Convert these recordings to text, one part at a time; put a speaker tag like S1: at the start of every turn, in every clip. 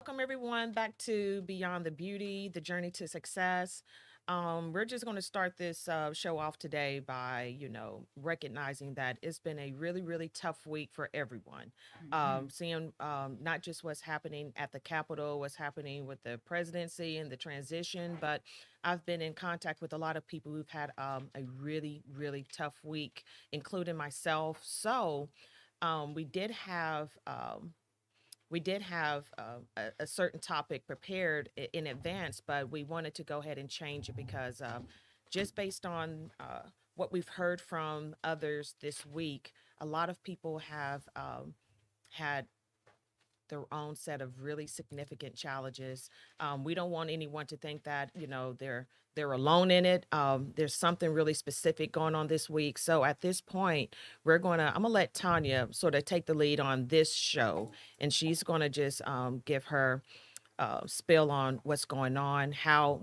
S1: Welcome everyone back to Beyond the Beauty, the journey to success. We're just going to start this show off today by, recognizing that it's been a really, really tough week for everyone.
S2: Mhm.
S1: Seeing not just what's happening at the Capitol, what's happening with the presidency and the transition, but I've been in contact with a lot of people who've had a really, really tough week, including myself. So we did have. A certain topic prepared in advance, but we wanted to go ahead and change it because just based on what we've heard from others this week, a lot of people have had their own set of really significant challenges. We don't want anyone to think that they're alone in it. There's something really specific going on this week. So at this point, I'm gonna let Tanya sort of take the lead on this show, and she's gonna just give her spill on what's going on,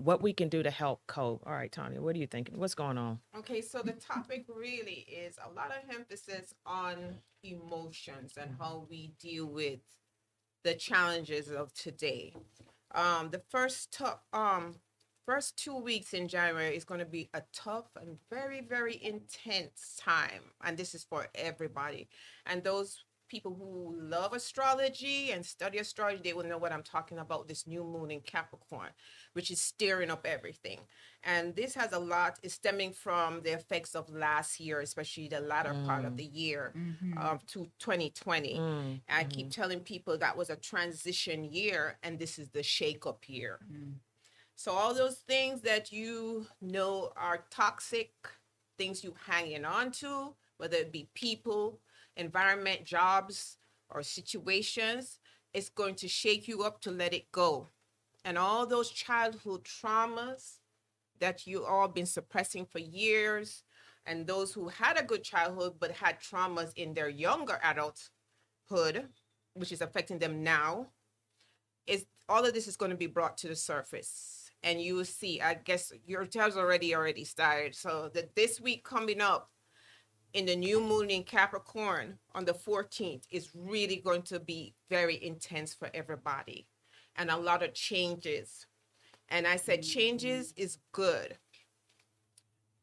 S1: what we can do to help cope. All right, Tanya, what are you thinking? What's going on?
S2: Okay, so the topic really is a lot of emphasis on emotions and how we deal with the challenges of today. The first 2 weeks in January is going to be a tough and very, very intense time, and this is for everybody. And those people who love astrology and study astrology, they will know what I'm talking about. This new moon in Capricorn, which is stirring up everything, and this has a lot is stemming from the effects of last year, especially the latter part of
S1: Mm,
S2: the year
S3: Mhm.
S2: to 2020.
S1: mm,
S2: I keep
S1: mhm,
S2: telling people that was a transition year, and this is the shake up year.
S3: Mm.
S2: So all those things that you know are toxic, things you hanging on to, whether it be people, environment, jobs, or situations, it's going to shake you up to let it go. And all those childhood traumas that you all been suppressing for years, and those who had a good childhood but had traumas in their younger adulthood, which is affecting them now, is all of this is going to be brought to the surface. And you will see, I guess your tales already started. So that this week coming up in the new moon in Capricorn on the 14th is really going to be very intense for everybody, and a lot of changes. And I said
S3: Mhm.
S2: changes is good.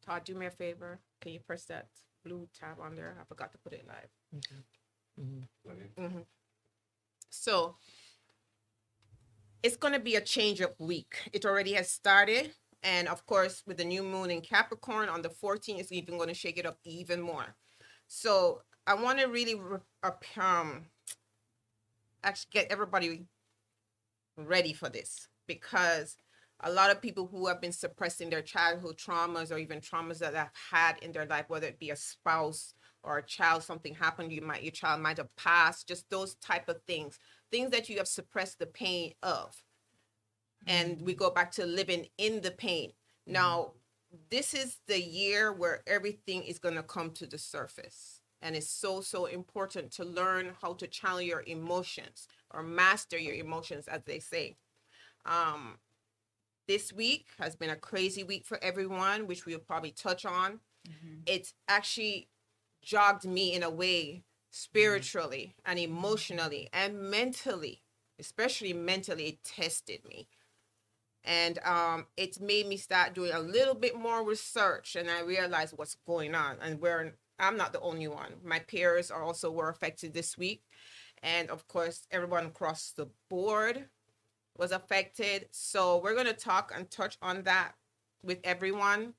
S2: Todd, do me a favor. Can you press that blue tab on there? I forgot to put it live.
S1: okay, mhm,
S2: Hmm. So it's going to be a change up week. It already has started. And of course, with the new moon in Capricorn on the 14th, it's even going to shake it up even more. So I want to really actually get everybody ready for this, because a lot of people who have been suppressing their childhood traumas or even traumas that they've had in their life, whether it be a spouse or a child, something happened, your child might have passed, just those type of things that you have suppressed the pain of. And we
S3: Mhm.
S2: go back to living in the pain.
S1: mhm,
S2: Now, this is the year where everything is going to come to the surface. And it's so, so important to learn how to channel your emotions or master your emotions, as they say. Um, this week has been a crazy week for everyone, which we'll probably touch on.
S3: Mhm.
S2: It's actually jogged me in a way spiritually and emotionally and mentally, especially mentally, it tested me. And it's made me start doing a little bit more research, and I realized what's going on. And I'm not the only one. My peers are also were affected this week, and of course, everyone across the board was affected. So we're gonna talk and touch on that with everyone.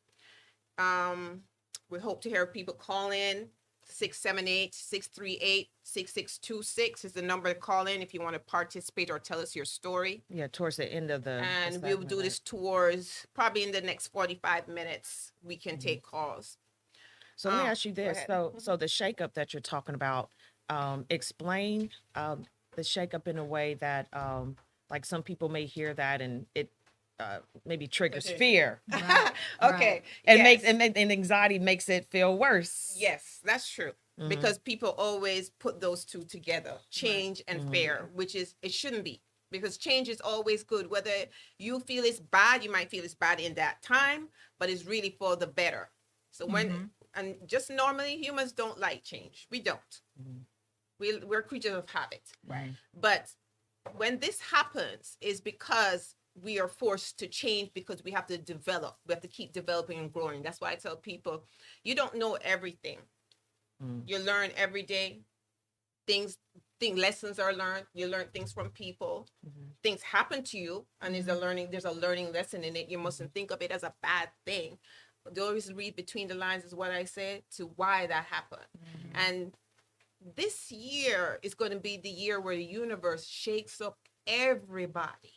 S2: Um, we hope to hear people call in. 678-638-6626 is the number to call in if you want to participate or tell us your story.
S1: yeah, towards the end of the
S2: And we'll
S1: segment,
S2: do
S1: right?
S2: this towards probably in the next 45 minutes. We can
S1: Mhm.
S2: take calls.
S1: So let me ask you
S2: Go
S1: this.
S2: ahead.
S1: So the shakeup that you're talking about, explain the shakeup in a way that, like some people may hear that and it maybe triggers fear,
S3: Right.
S2: Okay.
S3: Right.
S1: and makes
S2: Yes.
S1: and anxiety makes it feel worse.
S2: Yes, that's true.
S1: Mm-hmm.
S2: Because people always put those two together,
S3: Right.
S2: change and
S1: Mm-hmm.
S2: fear, which is, it shouldn't be. Because change is always good. Whether you feel it's bad, you might feel it's bad in that time, but it's really for the better. So
S3: Mhm.
S2: and just normally humans don't like change. We don't.
S1: Mm-hmm.
S2: We're creatures of habit.
S3: Right.
S2: But when this happens is because we are forced to change because we have to develop. We have to keep developing and growing. That's why I tell people, you don't know everything.
S1: Mm.
S2: You learn every day. Things, lessons are learned. You learn things from people. Things happen to you, and there's a learning lesson in it. You mustn't think of it as a bad thing. But always read between the lines is what I said to why that happened. And this year is going to be the year where the universe shakes up everybody.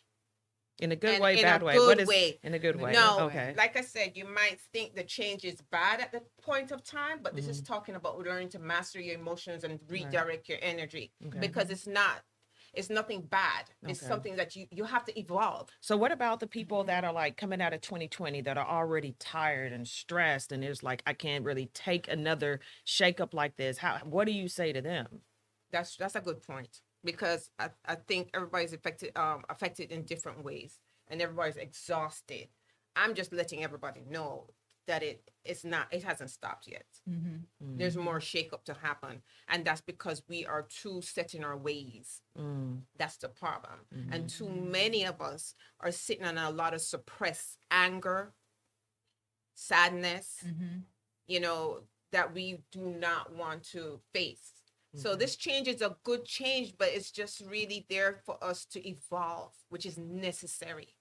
S1: In a good
S2: And
S1: way,
S2: in
S1: bad
S2: a
S1: way. What
S2: good
S1: is
S2: way.
S1: in a good way?
S2: No,
S1: Okay.
S2: like I said, you might think the change is bad at the point of time, but this is talking about learning to master your emotions and redirect your energy.
S1: Okay.
S2: Because it's not, it's nothing bad. It's
S1: Okay.
S2: something that you have to evolve.
S1: So what about the people that are like coming out of 2020 that are already tired and stressed and it's like I can't really take another shakeup like this? What do you say to them?
S2: That's a good point, because I think everybody's affected in different ways, and everybody's exhausted. I'm just letting everybody know that it hasn't stopped yet. There's more shakeup to happen, and that's because we are too set in our ways. That's the problem. And too many of us are sitting on a lot of suppressed anger, sadness, that we do not want to face. So this change is a good change, but it's just really there for us to evolve, which is necessary.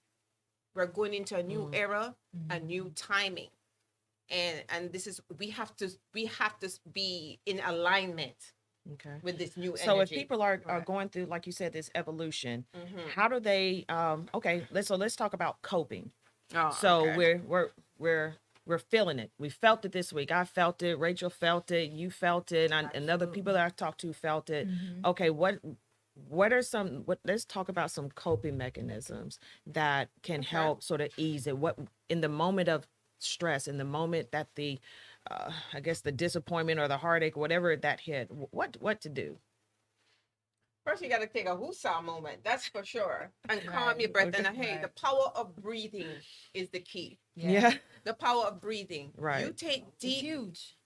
S2: We're going into a new era, a new timing. And this is we have to be in alignment
S1: Okay.
S2: with this new energy.
S1: So if people are
S2: Right.
S1: going through, like you said, this evolution, how do they okay, let's talk about coping.
S2: Oh,
S1: So
S2: okay.
S1: we're feeling it. We felt it this week. I felt it. Rachel felt it. You felt it. And other people that I talked to felt it. Okay, what are some what let's talk about some coping mechanisms that can
S2: Okay.
S1: help sort of ease it. What in the moment of stress, in the moment that the I guess the disappointment or the heartache, whatever that hit, what to do?
S2: First, you got to take a whoosah moment. That's for sure, and calm your
S3: Right.
S2: breath.
S1: Okay.
S2: And hey,
S3: Right.
S2: the power of breathing is the key.
S1: Yeah.
S2: The power of breathing.
S1: Right.
S2: You take
S3: It's
S2: deep,
S3: huge.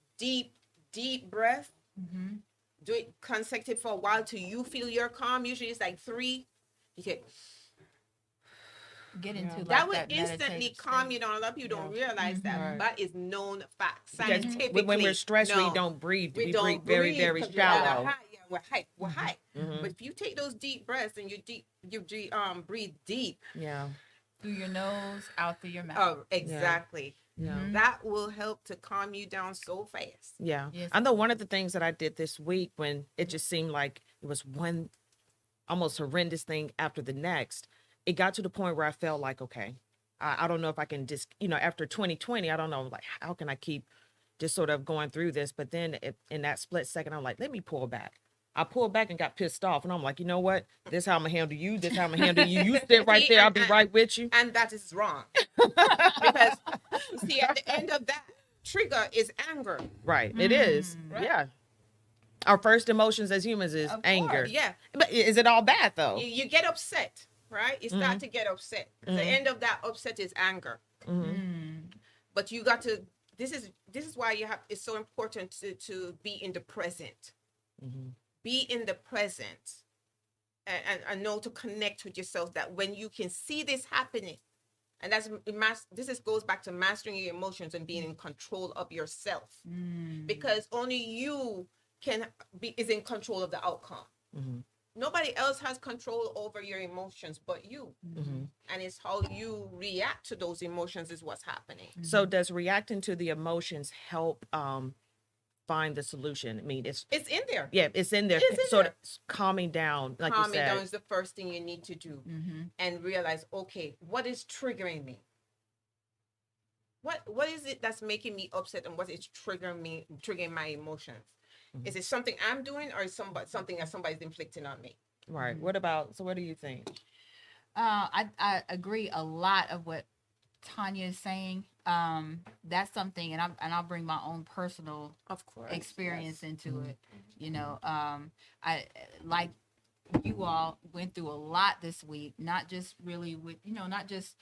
S2: deep breath.
S3: Mm-hmm.
S2: Do it consecutive for a while till you feel you're calm. Usually, it's like 3. You take
S3: Get into like
S2: that would
S3: that
S2: instantly
S3: meditative
S2: calm
S3: state.
S2: you down. A lot of people don't realize that.
S1: Right.
S2: That is known fact.
S1: Because
S2: Scientifically,
S1: when we're stressed, we
S2: no.
S1: don't breathe.
S2: We
S1: We
S2: don't
S1: breathe very,
S2: breathe
S1: very
S2: because we're either
S1: shallow.
S2: high, yeah, we're high, we're high.
S1: Mhm.
S2: But if you take those deep breaths and breathe deep,
S1: Yeah.
S3: Through your nose, out through your mouth.
S2: oh, exactly.
S1: Yeah.
S3: Mhm.
S2: That will help to calm you down so fast.
S1: Yeah.
S3: Yes.
S1: I know one of the things that I did this week when it just seemed like it was one almost horrendous thing after the next, it got to the point where I felt like, okay, I don't know if I can just, after 2020, I don't know, like, how can I keep just sort of going through this? But then in that split second, I'm like, let me pull back. I pulled back and got pissed off. And I'm like, you know what? This how I'm going to handle you. This how I'm going to handle you. You sit right
S2: See,
S1: there. I'll be right with you.
S2: And that is wrong. Because, see, at the end of that trigger is anger.
S1: Right. It is.
S2: Right.
S1: Yeah. Our first emotions as humans is
S3: Of
S1: anger.
S3: course.
S2: Yeah.
S1: But is it all bad though?
S2: You get upset, right? You start to get upset. The end of that upset is anger. But you got to, this is why it's so important to be in the present. Be in the present and know to connect with yourself, that when you can see this happening, and goes back to mastering your emotions and being in control of yourself, because only you is in control of the outcome. Nobody else has control over your emotions but you. And it's how you react to those emotions is what's happening.
S1: So does reacting to the emotions help find the solution? I mean, it's
S2: in there.
S1: yeah, it's in there.
S2: It's in
S1: Sort
S2: there.
S1: of calming down, like
S2: Calming
S1: you said.
S2: down is the first thing you need to do. And realize, okay, what is triggering me? What is it that's making me upset, and what is triggering my emotions? Is it something I'm doing, or is something that somebody's inflicting on me?
S1: Right. What do you think?
S3: I agree a lot of what Tanya is saying. That's something, and I'll bring my own personal
S2: Of course.
S3: experience into it. I like you all went through a lot this week, not just really with not just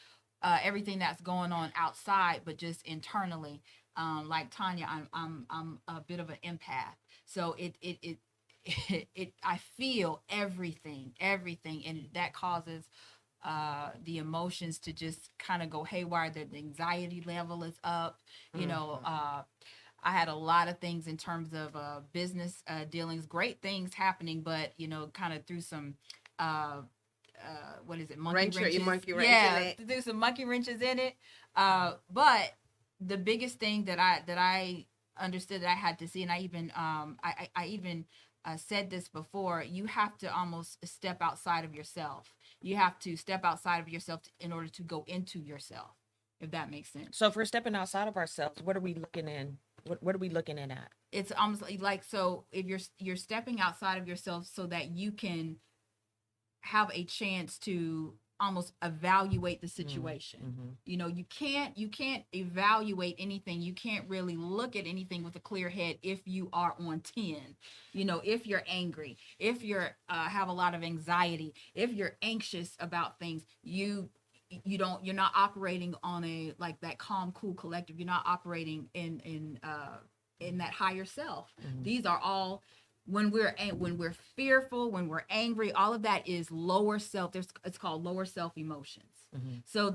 S3: everything that's going on outside, but just internally. Like Tanya, I'm a bit of an empath, so I feel everything, and that causes the emotions to just kind of go haywire. The anxiety level is up. You know, I had a lot of things in terms of business dealings, great things happening, but kind of through some what is it, monkey wrenches? Yeah, there's some monkey wrenches in it. But the biggest thing that I understood that I had to see, and I even said this before, you have to almost step outside of yourself. You have to step outside of yourself in order to go into yourself, if that makes sense.
S1: So if we're stepping outside of ourselves, what are we looking in? What are we looking in at?
S3: It's almost like, so if you're stepping outside of yourself so that you can have a chance to almost evaluate the situation. You can't evaluate anything. You can't really look at anything with a clear head if you are on 10. If you're angry, if you're have a lot of anxiety, if you're anxious about things, you're not operating on a like that calm, cool, collective. You're not operating in that higher self. These are all, when we're fearful, when we're angry, all of that is lower self. It's called lower self emotions. So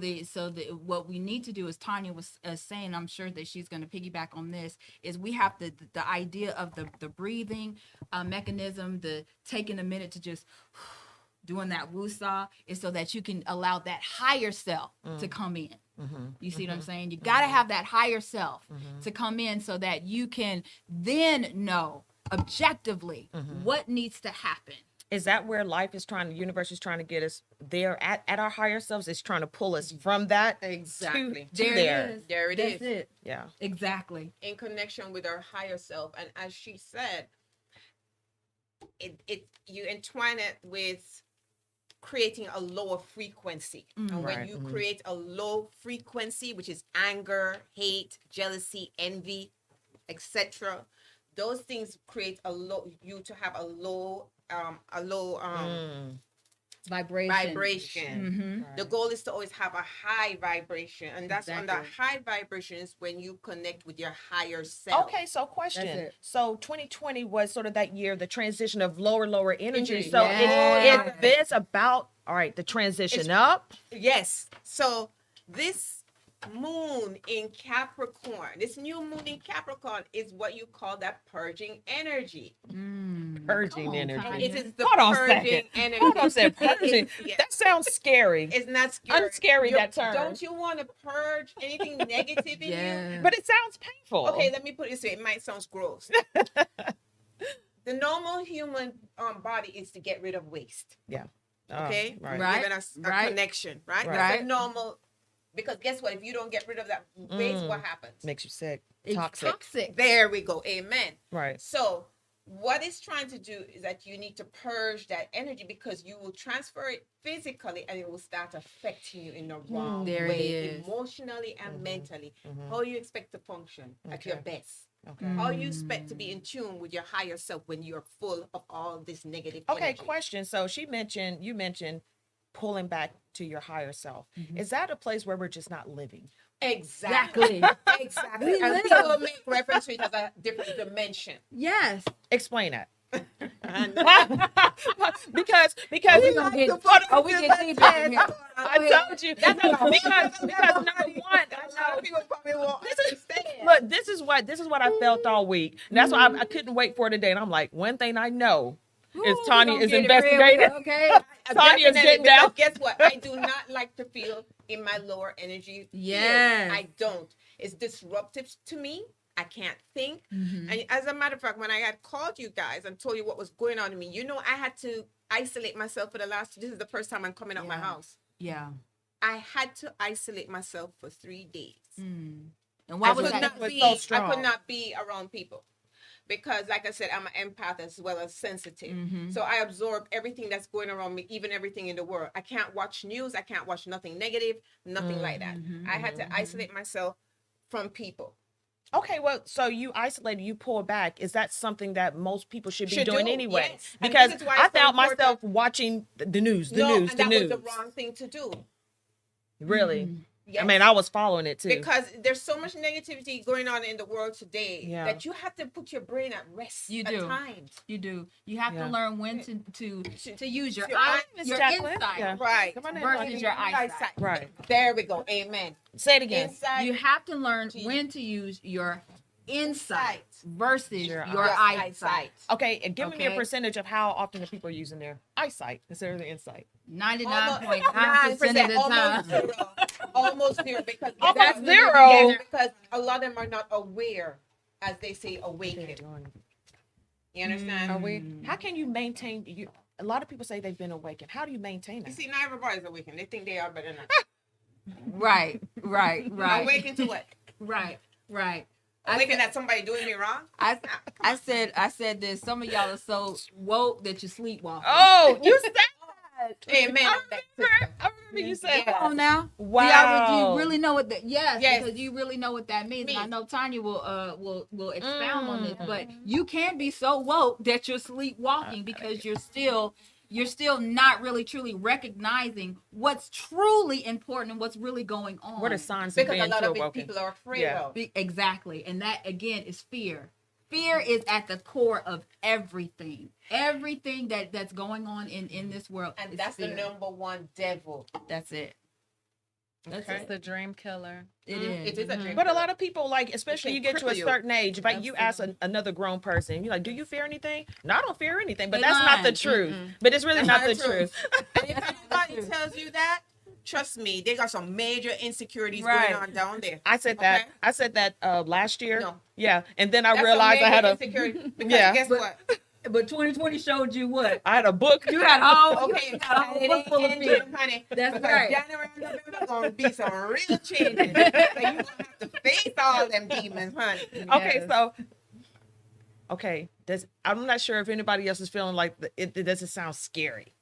S3: what we need to do, as Tanya was saying, I'm sure that she's going to piggyback on this, is we have the idea of the breathing mechanism, the taking a minute to just doing that woosah, is so that you can allow that higher self to come in. You see what I'm saying? You got to have that higher self to come in so that you can then know objectively what needs to happen.
S1: Is that where the universe is trying to get us there at our higher selves? It's trying to pull us from that
S2: Exactly.
S1: to there.
S2: There it is.
S3: That's it.
S1: Yeah.
S3: Exactly.
S2: In connection with our higher self. And as she said, you entwine it with creating a lower frequency. And when you create a low frequency, which is anger, hate, jealousy, envy, etc., those things create a low vibration. The goal is to always have a high vibration, and that's on the high vibration is when you connect with your higher self.
S1: Okay, so question. So 2020 was sort of that year, the transition of lower energy.
S2: Indeed.
S1: So
S3: Yeah.
S1: is this about, all right, the transition up?
S2: Yes. So this moon in Capricorn, this new moon in Capricorn is what you call that purging energy.
S1: Purging energy.
S3: Tanya.
S2: It is the
S1: Hold on a
S2: purging
S1: second.
S2: energy.
S1: Hold on a second. Purging.
S2: Yeah.
S1: That sounds scary.
S2: It's not scary.
S1: Unscary, that term.
S2: Don't you want to purge anything negative in you?
S1: But it sounds painful.
S2: Okay, let me put it this way. It might sound gross. The normal human body is to get rid of waste.
S1: Yeah.
S2: Okay?
S3: Right.
S2: Giving us a connection, right?
S1: Right.
S2: That's a normal, because guess what? If you don't get rid of that waste, what happens?
S1: Makes you sick.
S3: It's toxic.
S2: There we go. Amen.
S1: Right.
S2: So what it's trying to do is that you need to purge that energy, because you will transfer it physically and it will start affecting you in the wrong
S3: There it
S2: way,
S3: is.
S2: emotionally and mentally. How you expect to function at your best.
S1: Okay.
S2: How you expect to be in tune with your higher self when you're full of all this negative
S1: Okay,
S2: energy.
S1: question. So you mentioned pulling back to your higher self. Is that a place where we're just not living?
S2: Exactly. Exactly.
S3: We
S2: And
S3: live.
S2: people make reference to it as a different dimension.
S3: Yes.
S1: Explain that.
S2: And
S1: because
S3: We get deep in here.
S1: I told you because number one, I know.
S2: people probably won't understand.
S1: Look, this is what I felt all week. And that's why I couldn't wait for today. And I'm like, one thing I know is Tanya is investigating.
S3: Okay.
S1: Tanya is
S2: Definitely,
S1: getting
S2: because
S1: down.
S2: guess what? I do not like to feel in my lower energy.
S3: Yes.
S2: Field. I don't. It's disruptive to me. I can't think.
S3: Mm-hmm.
S2: And as a matter of fact, when I had called you guys and told you what was going on in me, I had to isolate myself for this is the first time I'm coming out my house.
S3: Yeah.
S2: I had to isolate myself for 3 days.
S3: And why was that?
S2: I could not be around people. Because like I said, I'm an empath as well as sensitive. So I absorb everything that's going around me, even everything in the world. I can't watch news. I can't watch nothing negative, nothing like that. I had to isolate myself from people.
S1: Okay, well, so you isolated, you pull back. Is that something that most people should be doing
S2: do,
S1: anyway?
S2: yes. And
S1: Because
S2: this is why
S1: I
S2: it's so
S1: found
S2: important.
S1: myself watching the news, the news.
S2: And that was the wrong thing to do.
S1: Really? I mean, I was following it too.
S2: Because there's so much negativity going on in the world today
S1: Yeah.
S2: that you have to put your brain at rest
S3: You
S2: at
S3: do.
S2: times.
S3: You do. You have
S1: Yeah.
S3: to learn when to use your
S2: Your
S3: eye,
S1: Miss
S3: your
S1: Jacqueline.
S3: insight
S1: Yeah.
S2: Right.
S1: Come on in.
S3: versus your eyesight.
S1: Right.
S2: There we go. Amen.
S1: Say it again.
S2: Inside.
S3: You have to learn
S2: Gee.
S3: when to use your insight
S2: Insight.
S3: versus
S1: Your
S3: your eyesight.
S1: Okay, and give me a
S3: Okay.
S1: percentage of how often the people are using their eyesight instead of their insight.
S3: 99.9% of the
S2: almost
S3: time.
S2: zero. Almost zero. Because
S1: Almost
S2: because-
S1: zero?
S2: yes, because a lot of them are not aware, as they say, awakened. You understand?
S1: Are we? How can you maintain? You. A lot of people say they've been awakened. How do you maintain
S2: You
S1: that?
S2: see, not everybody's awakened. They think they are better than us.
S3: Right.
S2: Awakened to what?
S3: Right.
S2: Awakened that somebody doing me wrong?
S3: I said this. Some of y'all are so woke that you sleepwalking.
S1: Oh, you said that.
S2: Amen.
S1: I remember you said
S3: Come on now.
S1: Wow.
S3: Do you really know what that? Yes,
S2: Yes.
S3: because you really know what that means. And I know Tanya will expound on this, but
S1: Mm.
S3: you can be so woke that you're sleepwalking because you're still not really truly recognizing what's truly important and what's really going on.
S1: What are signs of
S2: Because
S1: being
S2: a lot
S1: too
S2: of it
S1: awoken?
S2: people are afraid
S1: Yeah.
S2: of.
S3: Exactly. And that again is fear. Fear is at the core of everything. Everything that's going on in this world.
S2: And
S3: is
S2: that's
S3: fear.
S2: the number one devil.
S3: That's it. That's
S2: Okay.
S3: it.
S4: The dream killer.
S3: It
S2: It
S3: is.
S2: is a dream.
S1: But a lot of people, like, especially
S2: can
S1: you get to a
S2: cripple you.
S1: certain age, like you ask
S4: Absolutely.
S1: another grown person, you're like, do you fear anything? No, I don't fear anything. But
S3: They
S1: that's not the
S3: lying.
S1: truth. But it's really
S2: That's
S1: not the truth.
S2: And if anybody tells you that, trust me, they got some major insecurities
S3: Right.
S2: going on down there.
S1: I said that.
S2: Okay.
S1: I said that last year.
S2: No.
S1: Yeah, and then I
S2: That's
S1: realized
S2: some
S1: I had
S2: major
S1: a
S2: insecurity. Because
S1: Yeah.
S2: guess what?
S3: But 2020 showed you what?
S1: I had a book.
S3: You had all
S2: Okay,
S3: you got a whole
S2: it
S3: book
S2: ain't
S3: full of
S2: ending,
S3: fear.
S2: honey.
S3: That's
S2: Because
S3: right.
S2: January and November gonna be some real changes. So you gonna have to face all them demons, honey.
S1: Okay,
S4: Yes.
S1: so okay, I'm not sure if anybody else is feeling like it doesn't sound scary.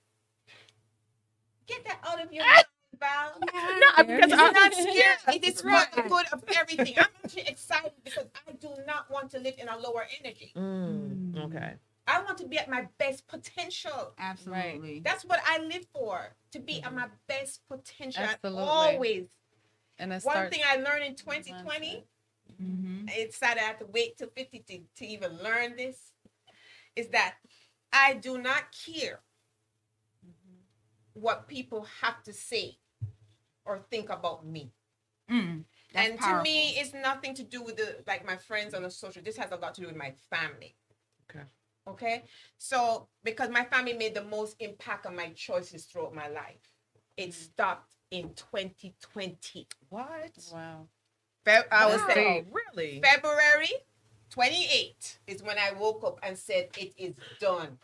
S2: Get that out of your mind, Val.
S1: No, because
S2: It's
S1: I'm
S2: not scary. It is for
S3: Right.
S2: the good of everything. I'm actually excited because I do not want to live in a lower energy.
S1: Okay.
S2: I want to be at my best potential.
S3: Absolutely.
S2: That's what I live for, to be at my best potential.
S4: Absolutely.
S2: Always.
S4: And it
S2: One
S4: starts.
S2: thing I learned in 2020,
S3: Mm-hmm.
S2: it's sad I have to wait till 50 to even learn this, is that I do not care what people have to say or think about me.
S3: That's
S2: And
S3: powerful.
S2: to me, it's nothing to do with like my friends on the social. This has a lot to do with my family.
S1: Okay.
S2: Okay. So because my family made the most impact on my choices throughout my life, it stopped in 2020.
S1: What?
S4: Wow.
S2: I was
S1: Wow,
S2: saying
S1: really?
S2: February 28th is when I woke up and said it is done.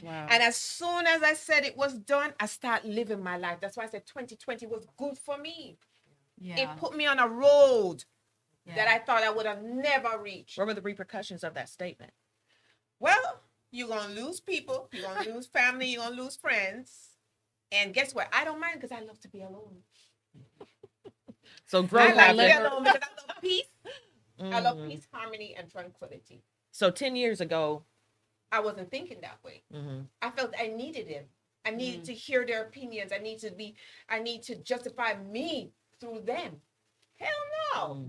S4: Wow.
S2: And as soon as I said it was done, I started living my life. That's why I said 2020 was good for me.
S3: Yeah.
S2: It put me on a road
S3: Yeah.
S2: that I thought I would have never reached.
S1: What were the repercussions of that statement?
S2: Well, you're going to lose people. You're going to lose family. You're going to lose friends. And guess what? I don't mind because I love to be alone.
S1: So
S2: I
S1: growth
S2: like to be
S1: happened.
S2: alone because I love peace. I love
S1: Mhm.
S2: peace, harmony, and tranquility.
S1: So 10 years ago.
S2: I wasn't thinking that way. I felt I needed him. I needed to hear their opinions. I need to justify me through them. Hell no.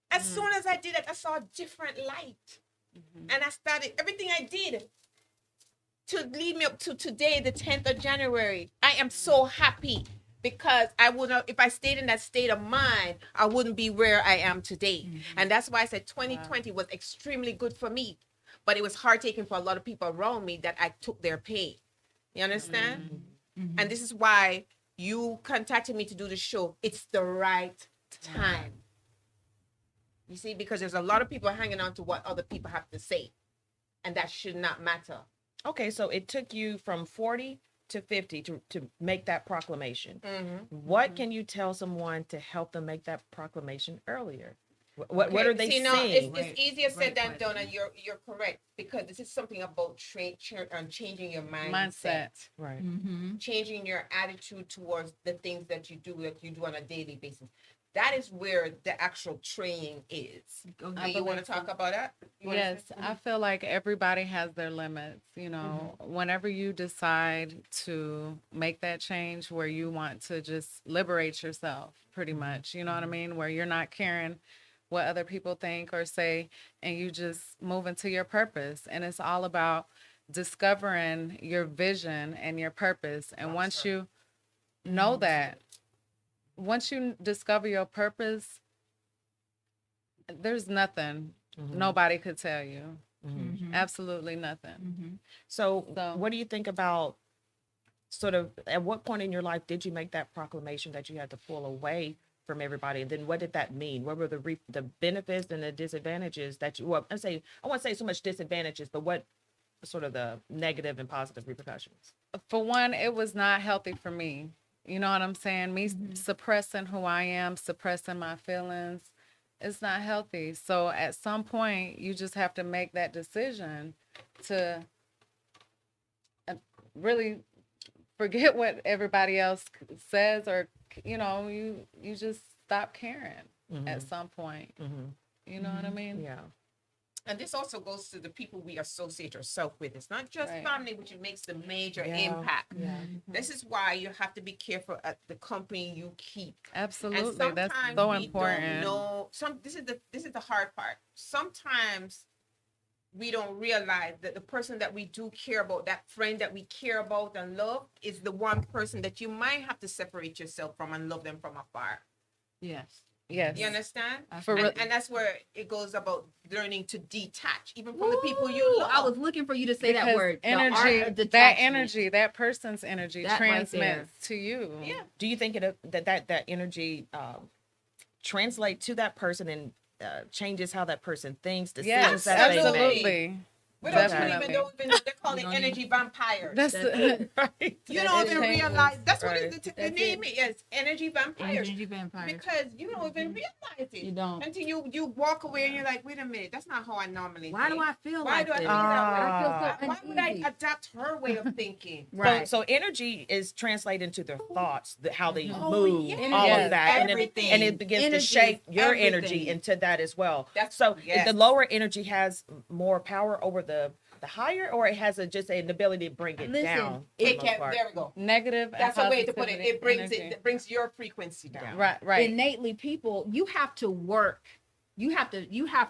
S2: As soon as I did it, I saw a different light. And I started everything I did to lead me up to today, the 10th of January. I am so happy because I would not, if I stayed in that state of mind, I wouldn't be where I am today. And that's why I said 2020 was extremely good for me. But it was hard taking for a lot of people around me that I took their pain. You understand? And this is why you contacted me to do the show. It's the right time. You see, because there's a lot of people hanging on to what other people have to say. And that should not matter.
S1: Okay, so it took you from 40 to 50 to make that proclamation. What can you tell someone to help them make that proclamation earlier? What are they
S2: See,
S1: saying?
S2: it's easier said
S3: Great
S2: than done,
S3: question.
S2: and you're correct, because this is something about changing your mindset.
S4: Mindset.
S1: Right.
S3: Mm-hmm.
S2: Changing your attitude towards the things that you do on a daily basis. That is where the actual training is.
S3: Go
S2: And you want to talk about that? You wanna
S4: Yes,
S2: say-
S4: I feel like everybody has their limits. You know, whenever you decide to make that change where you want to just liberate yourself, pretty much, you know what I mean? Where you're not caring what other people think or say, and you just move into your purpose. And it's all about discovering your vision and your purpose. And once you know that, once you discover your purpose, there's nothing nobody could tell you. Absolutely nothing.
S1: So,
S4: So-
S1: what do you think about sort of at what point in your life did you make that proclamation that you had to pull away from everybody? And then what did that mean? What were the benefits and the disadvantages that you, well, I won't say so much disadvantages, but what sort of the negative and positive repercussions?
S4: For one, it was not healthy for me. You know what I'm saying? Me suppressing who I am, suppressing my feelings, it's not healthy. So at some point, you just have to make that decision to really forget what everybody else says, or you know, you just stop caring at some point. You know what I mean?
S1: Yeah.
S2: And this also goes to the people we associate ourselves with. It's not just
S4: Right.
S2: family, which makes the major
S1: Yeah.
S2: impact.
S1: Yeah.
S2: This is why you have to be careful at the company you keep.
S4: Absolutely,
S2: And
S4: that's
S2: sometimes
S4: so
S2: we
S4: important.
S2: don't know. This is the hard part. Sometimes we don't realize that the person that we do care about, that friend that we care about and love, is the one person that you might have to separate yourself from and love them from afar.
S3: Yes.
S4: Yes.
S2: You understand?
S4: For real-
S2: And that's where it goes about learning to detach, even from the people you
S3: Ooh,
S2: love.
S3: I was looking for you to say that
S4: Because
S3: word. The art
S4: energy,
S3: of
S4: that
S3: detachment.
S4: energy, that person's energy
S3: That right
S4: transmits to you.
S2: Yeah.
S1: Do you think that energy translate to that person and changes how that person thinks, decisions
S4: Yes,
S1: that they make?
S4: absolutely.
S2: We don't
S1: Definitely.
S2: even they call it
S3: don't
S2: energy vampires.
S4: That's
S3: That's it.
S1: Right.
S2: you
S3: that
S2: don't
S3: is
S2: even
S4: changes.
S2: realize that's what
S1: Right.
S2: the
S3: That's
S2: name
S3: it.
S2: is, energy vampires.
S3: Energy vampires.
S2: Because you don't even realize it.
S3: You don't.
S2: Until you walk away and you're like, wait a minute, that's not how I normally
S3: Why
S2: think.
S3: do I feel
S2: Why
S3: like
S2: do I
S3: this?
S2: feel that way?
S3: I feel so
S2: Why would I
S3: uneasy.
S2: adapt her way of thinking?
S3: Right.
S1: So energy is translated into their thoughts, how they
S2: Oh,
S1: move,
S2: yes.
S1: all
S4: Yes.
S1: of that,
S2: Everything.
S1: and it begins
S3: Energy
S1: to shape
S3: is
S1: your
S3: everything.
S1: energy into that as well.
S2: That's-
S1: So
S2: yes.
S1: the lower energy has more power over the higher, or it has just an ability to bring it
S3: Listen,
S1: down.
S3: it
S1: for the
S2: It
S1: most
S2: can,
S1: part.
S2: there we go.
S4: Negative.
S2: That's
S4: and
S2: a way to put it.
S4: positivity
S2: It brings
S4: energy.
S2: it brings your frequency down.
S4: Right.
S3: Innately, people, you have to work. You have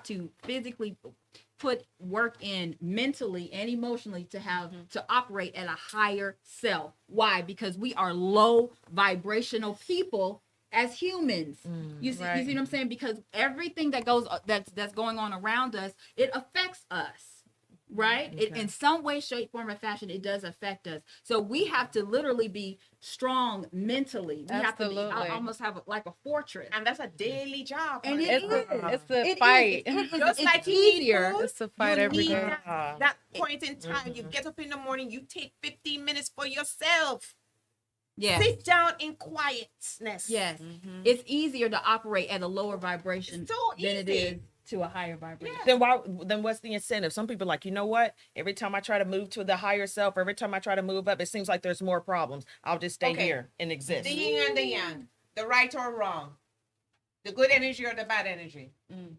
S3: to physically put work in mentally and emotionally to have to operate at a higher self. Why? Because we are low vibrational people as humans. You see
S4: Right.
S3: what I'm saying? Because everything that goes that's going on around us, it affects us. Right? It, in some way, shape, form, or fashion, it does affect us. So we have to literally be strong mentally. We have to be,
S4: Absolutely.
S3: almost have like a fortress.
S2: And that's a daily job.
S3: And
S2: honey.
S3: it
S4: It's a
S3: It
S4: fight.
S3: is.
S2: Just
S3: It's
S2: like you need
S3: easier.
S2: food,
S4: It's a fight
S2: you
S4: every
S2: need
S4: day.
S2: that point in time. You get up in the morning, you take 15 minutes for yourself.
S3: Yes.
S2: Sit down in quietness.
S3: Yes. It's easier to operate at a lower vibration
S2: So
S3: than it
S2: easy.
S3: is to a higher vibration.
S1: Then what's the incentive? Some people are like, you know what? Every time I try to move to the higher self, every time I try to move up, it seems like there's more problems. I'll just stay
S2: Okay.
S1: here and exist.
S2: The yin and the yang, the right or wrong, the good energy or the bad energy.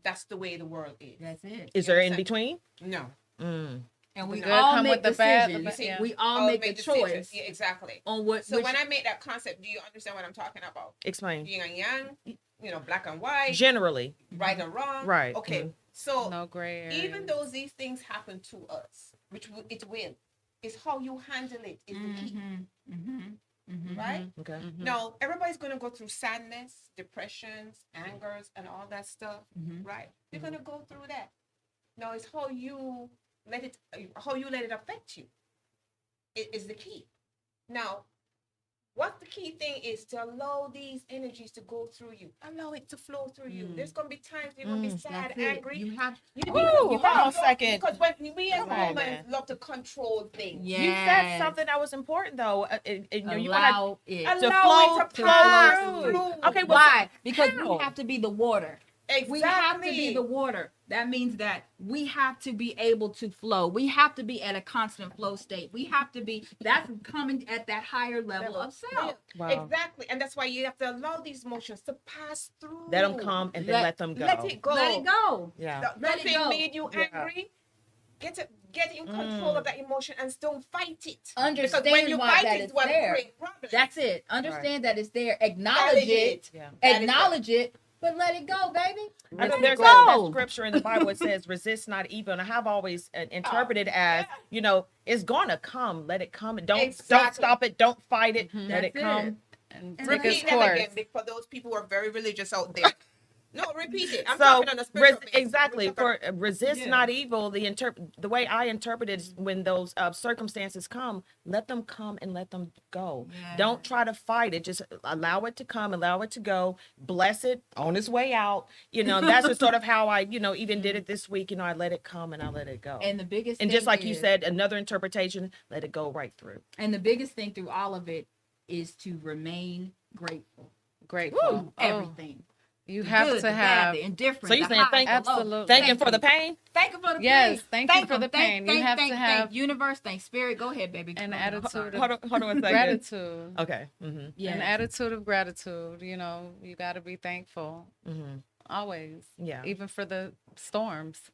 S2: That's the way the world is.
S3: That's it.
S1: Is there in
S2: Yes,
S1: between?
S2: No.
S3: And we
S2: Good
S3: all
S4: come
S3: make
S4: with the bad, the
S3: decisions.
S4: bad, yeah.
S3: We all
S2: I'll
S3: make a
S2: decisions.
S3: choice
S2: Yeah, exactly.
S3: on what.
S2: So
S3: which,
S2: when I made that concept, do you understand what I'm talking about?
S1: Explain.
S2: Yin and yang, black and white,
S1: Generally,
S2: right and wrong.
S1: Right.
S2: Okay.
S1: Mhm.
S2: So
S4: No gray area.
S2: even though these things happen to us, which it will, is how you handle it is the key, right?
S1: okay.
S2: Now, everybody's going to go through sadness, depressions, angers, and all that stuff, right? They're going to go through that. Now, it's how you let it affect you. It is the key. Now, what the key thing is to allow these energies to go through you. Allow it to flow through you. There's going to be times you're going to be sad,
S3: That's it.
S2: angry.
S3: You have.
S2: You
S1: Hold on a second.
S2: Because when we as
S1: Come on,
S2: humans
S1: man.
S2: love to control things.
S3: Yes.
S1: You said something that was important though. You want
S3: Allow it.
S1: to
S2: Allow
S1: flow
S2: it to
S1: through.
S2: pass through.
S1: Okay, well,
S3: Why? Because
S1: how?
S3: we have to be the water. We have to be
S2: Exactly.
S3: the water. That means that we have to be able to flow. We have to be at a constant flow state. We have to be, that's coming at that higher level of self.
S1: Wow.
S2: Exactly. And that's why you have to allow these emotions to pass through.
S1: Let them come and then let them go.
S2: Let it go.
S3: Let it go.
S1: Yeah.
S3: Let it
S2: Nothing
S3: go.
S2: made you
S1: Yeah.
S2: angry. Get in control of that emotion and don't fight it.
S3: Understand
S2: because when you
S3: why
S2: fight
S3: that
S2: it,
S3: is
S2: it's what
S3: there.
S2: creates problems.
S3: That's it. Understand that it's there. Acknowledge
S2: Validate.
S3: it.
S1: Yeah.
S3: Acknowledge it. But let it go, baby.
S1: I know
S3: Let
S1: there's
S3: it
S1: that
S3: go.
S1: scripture in the Bible. It says, "Resist not evil," and I have always interpreted as, you know, it's gonna come. Let it come, and don't
S2: Exactly.
S1: stop it. Don't fight it. Let
S3: That's
S1: it come.
S3: it.
S4: And
S3: And
S4: take its
S2: Repeat that
S4: course.
S2: again for those people who are very religious out there. No, repeat it. I'm
S1: So
S2: talking on a spiritual basis.
S1: exactly
S2: We're talking-
S1: for resist
S3: Yeah.
S1: not evil. The way I interpret it is when those circumstances come, let them come and let them go.
S3: Yeah.
S1: Don't try to fight it. Just allow it to come, allow it to go. Bless it on its way out. You know, that's just sort of how I, you know, even did it this week. You know, I let it come and I let it go.
S3: And the biggest
S1: And
S3: thing
S1: just like you
S3: is-
S1: said, another interpretation, let it go right through.
S3: and the biggest thing through all of it is to remain grateful.
S4: Grateful. Oh,
S3: Everything.
S4: you
S3: The
S4: have
S3: good,
S4: to
S3: the
S4: have.
S3: bad, the indifferent.
S1: So you
S3: the
S1: saying
S3: high,
S1: thank-
S3: the low.
S4: Absolutely.
S1: Thanking for the pain.
S3: Thank you for the
S4: Yes,
S3: pain.
S4: thank you for the pain. You have to have-
S3: thank universe, thank spirit. Go ahead, baby.
S4: An
S3: Go ahead. I'm
S4: attitude
S3: sorry.
S4: of
S1: Hold on a second.
S4: Gratitude.
S1: Okay. Mm-hmm.
S3: Yes.
S4: An attitude of gratitude. You know, you got to be thankful
S1: Mm-hmm.
S4: always.
S1: Yeah.
S4: Even for the storms,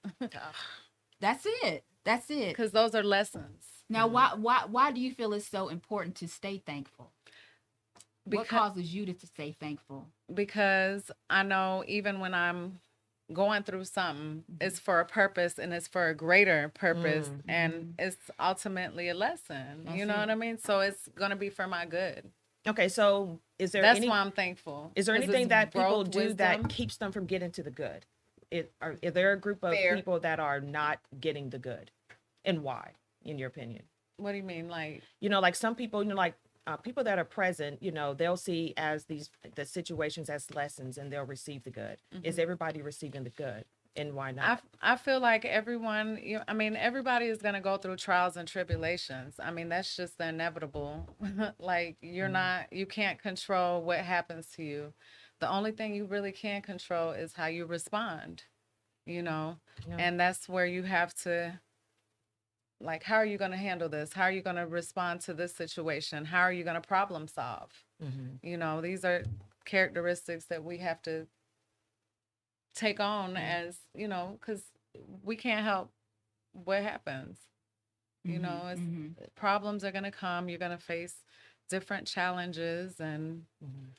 S3: That's it. That's it.
S4: because those are lessons.
S3: Now, why do you feel it's so important to stay thankful? What
S4: Because
S3: causes you to stay thankful?
S4: because I know even when I'm going through something, it's for a purpose and it's for a greater purpose, and it's ultimately a lesson.
S3: That's
S4: You know
S3: it.
S4: what I mean? So it's gonna be for my good.
S1: Okay. So is there
S4: That's
S1: any?
S4: why I'm thankful.
S1: Is there
S4: 'Cause
S1: anything
S4: it's
S1: that people
S4: growth,
S1: do that
S4: wisdom.
S1: keeps them from getting to the good? Is there a group of
S2: Fair.
S1: people that are not getting the good, and why, in your opinion?
S4: What do you mean, like?
S1: You know, like some people, you know, like people that are present, you know, they'll see as the situations as lessons, and they'll receive the good. Is everybody receiving the good, and why not?
S4: I feel like everyone, I mean, everybody is going to go through trials and tribulations. I mean, that's just the inevitable. Like, you can't control what happens to you. The only thing you really can control is how you respond, you know?
S1: Yeah.
S4: And that's where you have to, like, how are you going to handle this? How are you going to respond to this situation? How are you going to problem solve?
S1: Mhm.
S4: You know, these are characteristics that we have to take on as, you know, because we can't help what happens. You know, it's, problems are going to come. You're going to face different challenges. And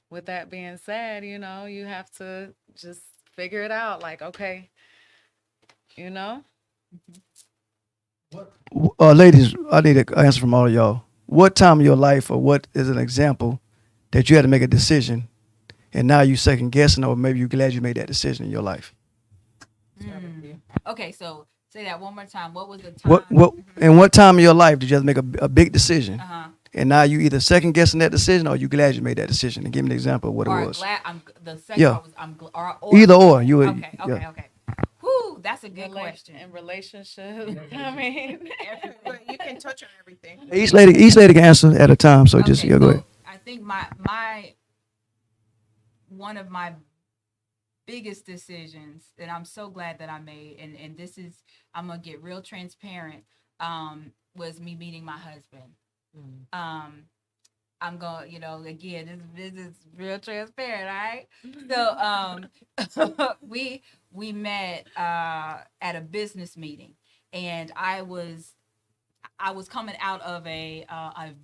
S4: with that being said, you know, you have to just figure it out. Like, okay, you know?
S5: Ladies, I need an answer from all of y'all. What time of your life, or what is an example that you had to make a decision, and now you second guessing, or maybe you're glad you made that decision in your life?
S3: Okay, so say that one more time. What was the time?
S5: In what time of your life did you have to make a big decision,
S3: Uh-huh.
S5: and now you either second guessing that decision, or you glad you made that decision? And give me an example of what
S3: Or
S5: it was.
S3: glad the second
S5: Yeah.
S3: part was or
S5: Either or, you would.
S3: Okay,
S5: yeah.
S3: okay. Whew, that's a good question.
S4: In relationship, I mean,
S2: Everywhere. You can touch on everything.
S5: Each lady can answer at a time. So just
S3: Okay,
S5: yeah, go
S3: so
S5: ahead.
S3: I think my one of my biggest decisions that I'm so glad that I made, and this is, I'm gonna get real transparent, was me meeting my husband. I'm going, you know, again, this is real transparent, all right? So we met at a business meeting, and I was coming out of a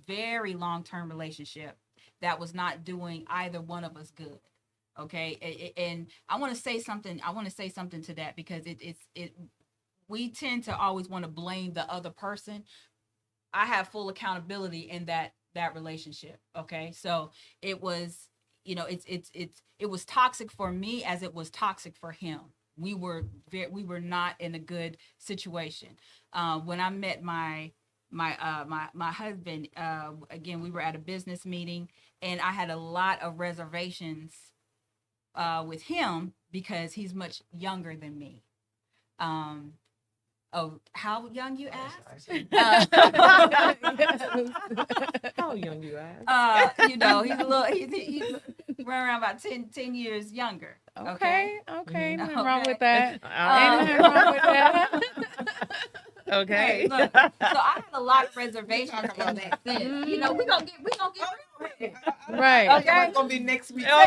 S3: very long-term relationship that was not doing either one of us good. Okay, and I want to say something. I want to say something to that, because we tend to always want to blame the other person. I have full accountability in that relationship. Okay, so it was, you know, it was toxic for me as it was toxic for him. We were not in a good situation. When I met my husband, again, we were at a business meeting, and I had a lot of reservations with him because he's much younger than me. Oh, how young, you asked?
S1: How young you are?
S3: You know, he's a little, he's around about 10 years younger.
S4: Okay. Okay. Ain't nothing wrong
S3: Okay.
S4: with that.
S1: Uh,
S4: Ain't nothing wrong with that.
S1: okay.
S3: Hey, look. So I had a lot of reservations
S2: talk
S3: in
S2: about
S3: that sense. You know, we gonna get real with it.
S4: Right.
S3: Okay.
S2: It's gonna be next week.
S1: Oh.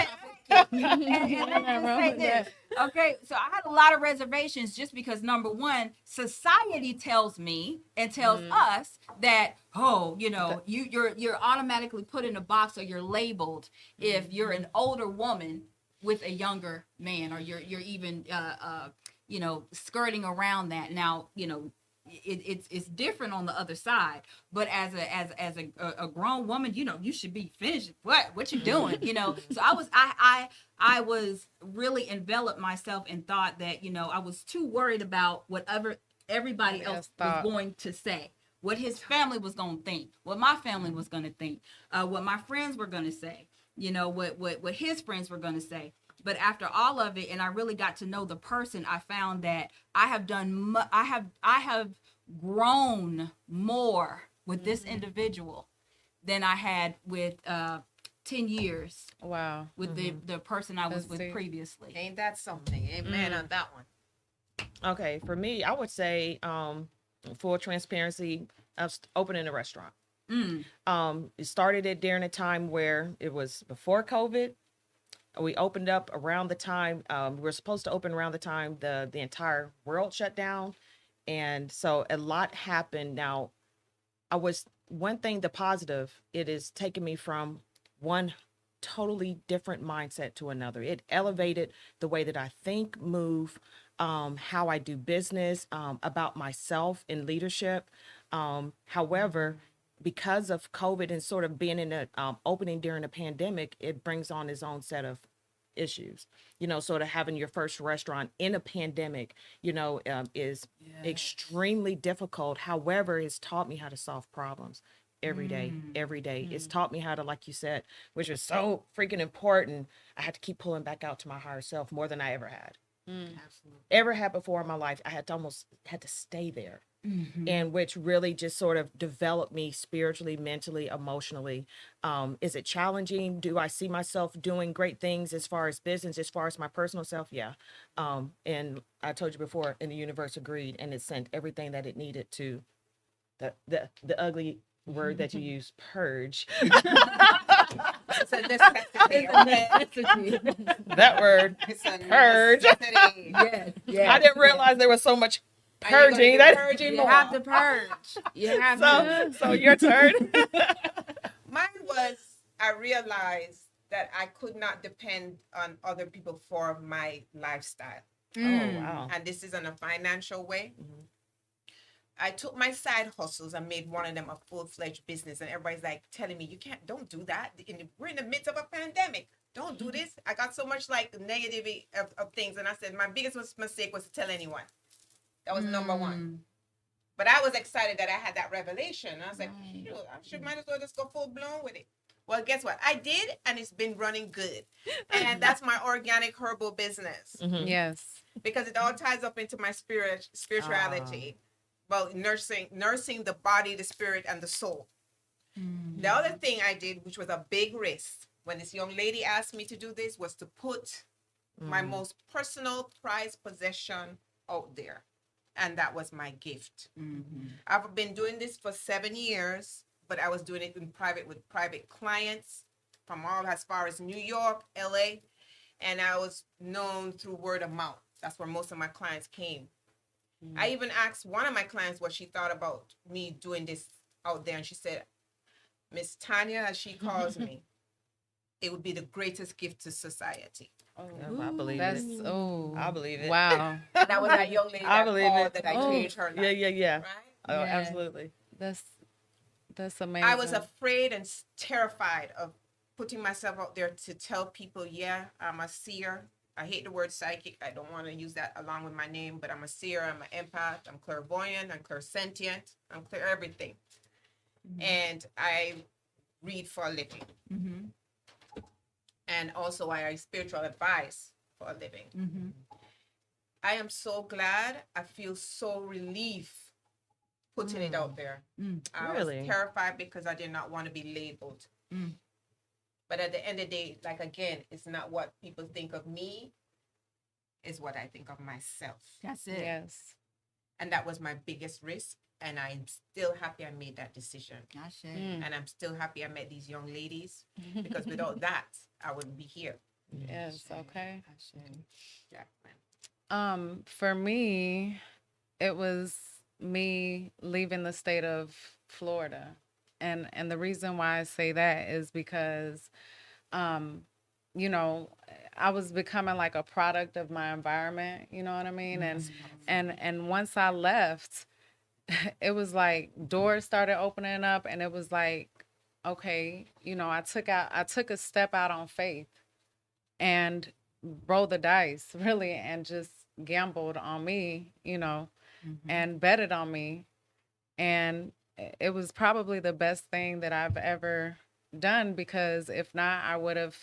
S3: And
S4: Ain't
S3: let me
S4: nothing
S3: just
S4: wrong
S3: say
S4: with
S3: this. Okay, so I had a lot of reservations just because number one, society tells me and tells us that, oh, you know, you're automatically put in a box or you're labeled if you're an older woman with a younger man, or you're even you know, skirting around that. Now, you know, it's different on the other side, but as a grown woman, you know, you should be finished. What you doing? You know, so I was really enveloped myself and thought that, you know, I was too worried about whatever everybody else was going to say, what his family was going to think, what my family was going to think, what my friends were going to say, you know, what his friends were going to say. But after all of it, and I really got to know the person, I found that I have grown more with this individual than I had with 10 years
S4: Wow.
S3: with the person I was
S4: Let's
S3: with
S4: see.
S3: previously.
S2: Ain't that something? Amen on that one.
S1: Okay, for me, I would say, full transparency, opening a restaurant. It started it during a time where it was before COVID. We opened up around the time we were supposed to open around the time the entire world shut down, and so a lot happened. Now, one thing, the positive, it is taking me from one totally different mindset to another. It elevated the way that I think, move, how I do business, about myself in leadership. However, because of COVID and sort of being in a opening during a pandemic, it brings on its own set of issues. You know, sort of having your first restaurant in a pandemic, you know, is extremely difficult. However, it's taught me how to solve problems every day, every day. It's taught me how to, like you said, which is so freaking important. I had to keep pulling back out to my higher self more than I ever had.
S2: Absolutely.
S1: Ever had before in my life. I had to almost had to stay there. And which really just sort of developed me spiritually, mentally, emotionally. Is it challenging? Do I see myself doing great things as far as business, as far as my personal self? Yeah. And I told you before, and the universe agreed, and it sent everything that it needed to the ugly word that you use, purge.
S2: It's a necessity. Okay?
S1: That word,
S2: It's a
S1: purge.
S2: necessity.
S3: Yes, yes.
S1: I didn't realize there was so much
S2: Are you gonna
S1: purging.
S2: be
S1: That
S2: purging
S3: You
S2: more?
S3: have to purge. You have to.
S1: so your turn.
S2: Mine was, I realized that I could not depend on other people for my lifestyle.
S1: Oh wow.
S2: And this is in a financial way.
S1: Mhm.
S2: I took my side hustles and made one of them a full-fledged business. And everybody's like telling me, don't do that. We're in the midst of a pandemic. Don't do this. I got so much like negativity of things. And I said, my biggest mistake was to tell anyone. That was number one. But I was excited that I had that revelation. I was like, might as well just go full blown with it. Well, guess what? I did, and it's been running good. And that's my organic herbal business.
S1: Mhm.
S4: Yes.
S2: Because it all ties up into my spirituality. Well, nursing the body, the spirit, and the soul. The other thing I did, which was a big risk, when this young lady asked me to do this, was to put my most personal prized possession out there. And that was my gift. I've been doing this for 7 years, but I was doing it in private with private clients from all as far as New York, LA, and I was known through word of mouth. That's where most of my clients came. I even asked one of my clients what she thought about me doing this out there, and she said, Miss Tanya, as she calls me, it would be the greatest gift to society.
S1: Yeah, I believe
S4: That's
S1: it.
S4: oh.
S1: I believe it.
S4: Wow.
S2: And that was that young lady
S1: I
S2: that
S1: believe
S2: called
S1: it.
S2: that I
S4: Oh,
S2: changed her life.
S1: Yeah.
S2: Right?
S1: Oh,
S4: Yeah.
S1: absolutely.
S4: That's amazing.
S2: I was afraid and terrified of putting myself out there to tell people, yeah, I'm a seer. I hate the word psychic. I don't want to use that along with my name, but I'm a seer, I'm an empath, I'm clairvoyant, I'm clairsentient, I'm clear everything. And I read for a living. And also I spiritual advice for a living. I am so glad. I feel so relief putting it out there. I
S1: Really?
S2: was terrified because I did not want to be labeled. But at the end of the day, like again, it's not what people think of me. is what I think of myself.
S3: That's it.
S4: Yes.
S2: And that was my biggest risk. And I'm still happy I made that decision.
S3: I should.
S4: Mm.
S2: And I'm still happy I met these young ladies, because without that, I wouldn't be here.
S4: Yes. Okay.
S3: I should.
S2: Jacqueline.
S4: For me, it was me leaving the state of Florida. And the reason why I say that is because you know, I was becoming like a product of my environment, you know what I mean? And once I left, it was like doors started opening up, and it was like, okay, you know, I took a step out on faith and rolled the dice really, and just gambled on me, you know, and betted on me. And it was probably the best thing that I've ever done, because if not, I would have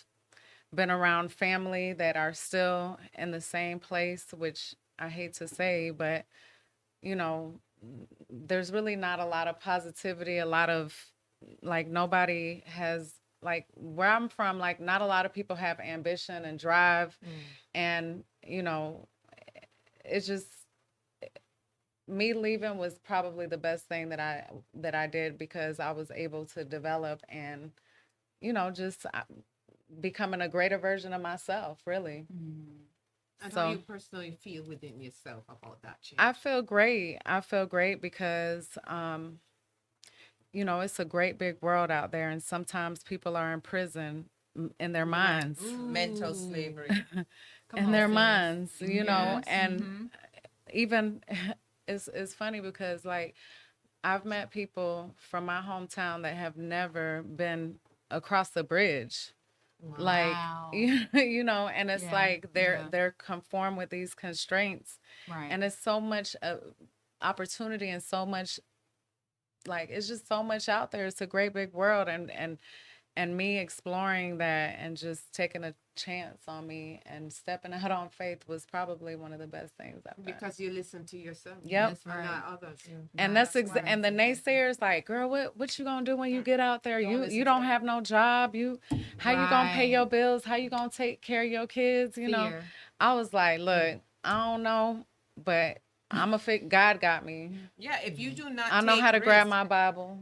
S4: been around family that are still in the same place, which I hate to say, but you know, there's really not a lot of positivity, a lot of like, nobody has, like where I'm from, like not a lot of people have ambition and drive. And you know, it's just, me leaving was probably the best thing that I did, because I was able to develop and, you know, just becoming a greater version of myself, really.
S2: And
S4: So-
S2: how you personally feel within yourself about that change?
S4: I feel great. I feel great because, you know, it's a great big world out there, and sometimes people are in prison in their minds.
S2: Mental slavery.
S4: In their minds, you know,
S3: Yes.
S4: and even it's funny because like I've met people from my hometown that have never been across the bridge. Like
S3: Wow.
S4: you know, and it's
S3: Yeah,
S4: like
S3: yeah.
S4: they're conformed with these constraints,
S3: Right.
S4: and it's so much opportunity, and so much, like it's just so much out there. It's a great big world, and me exploring that and just taking a chance on me and stepping out on faith was probably one of the best things I've done.
S2: Because you listen to yourself.
S4: Yep.
S3: That's
S2: And
S3: right.
S2: not others.
S4: And
S3: Wow,
S4: that's
S3: that's why
S4: and the
S3: it's
S4: naysayers like, girl, what you gonna do when you get out there?
S2: Don't
S4: You
S2: listen
S4: you
S2: to
S4: don't
S2: them.
S4: have no job. How you gonna pay
S3: Right.
S4: your bills? How you gonna take care of your kids? You know,
S3: Fear.
S4: I was like, look, I don't know, but I'm a fit. God got me.
S2: Yeah, if you do not
S4: I know
S2: take
S4: how to grab
S2: risk-
S4: my Bible.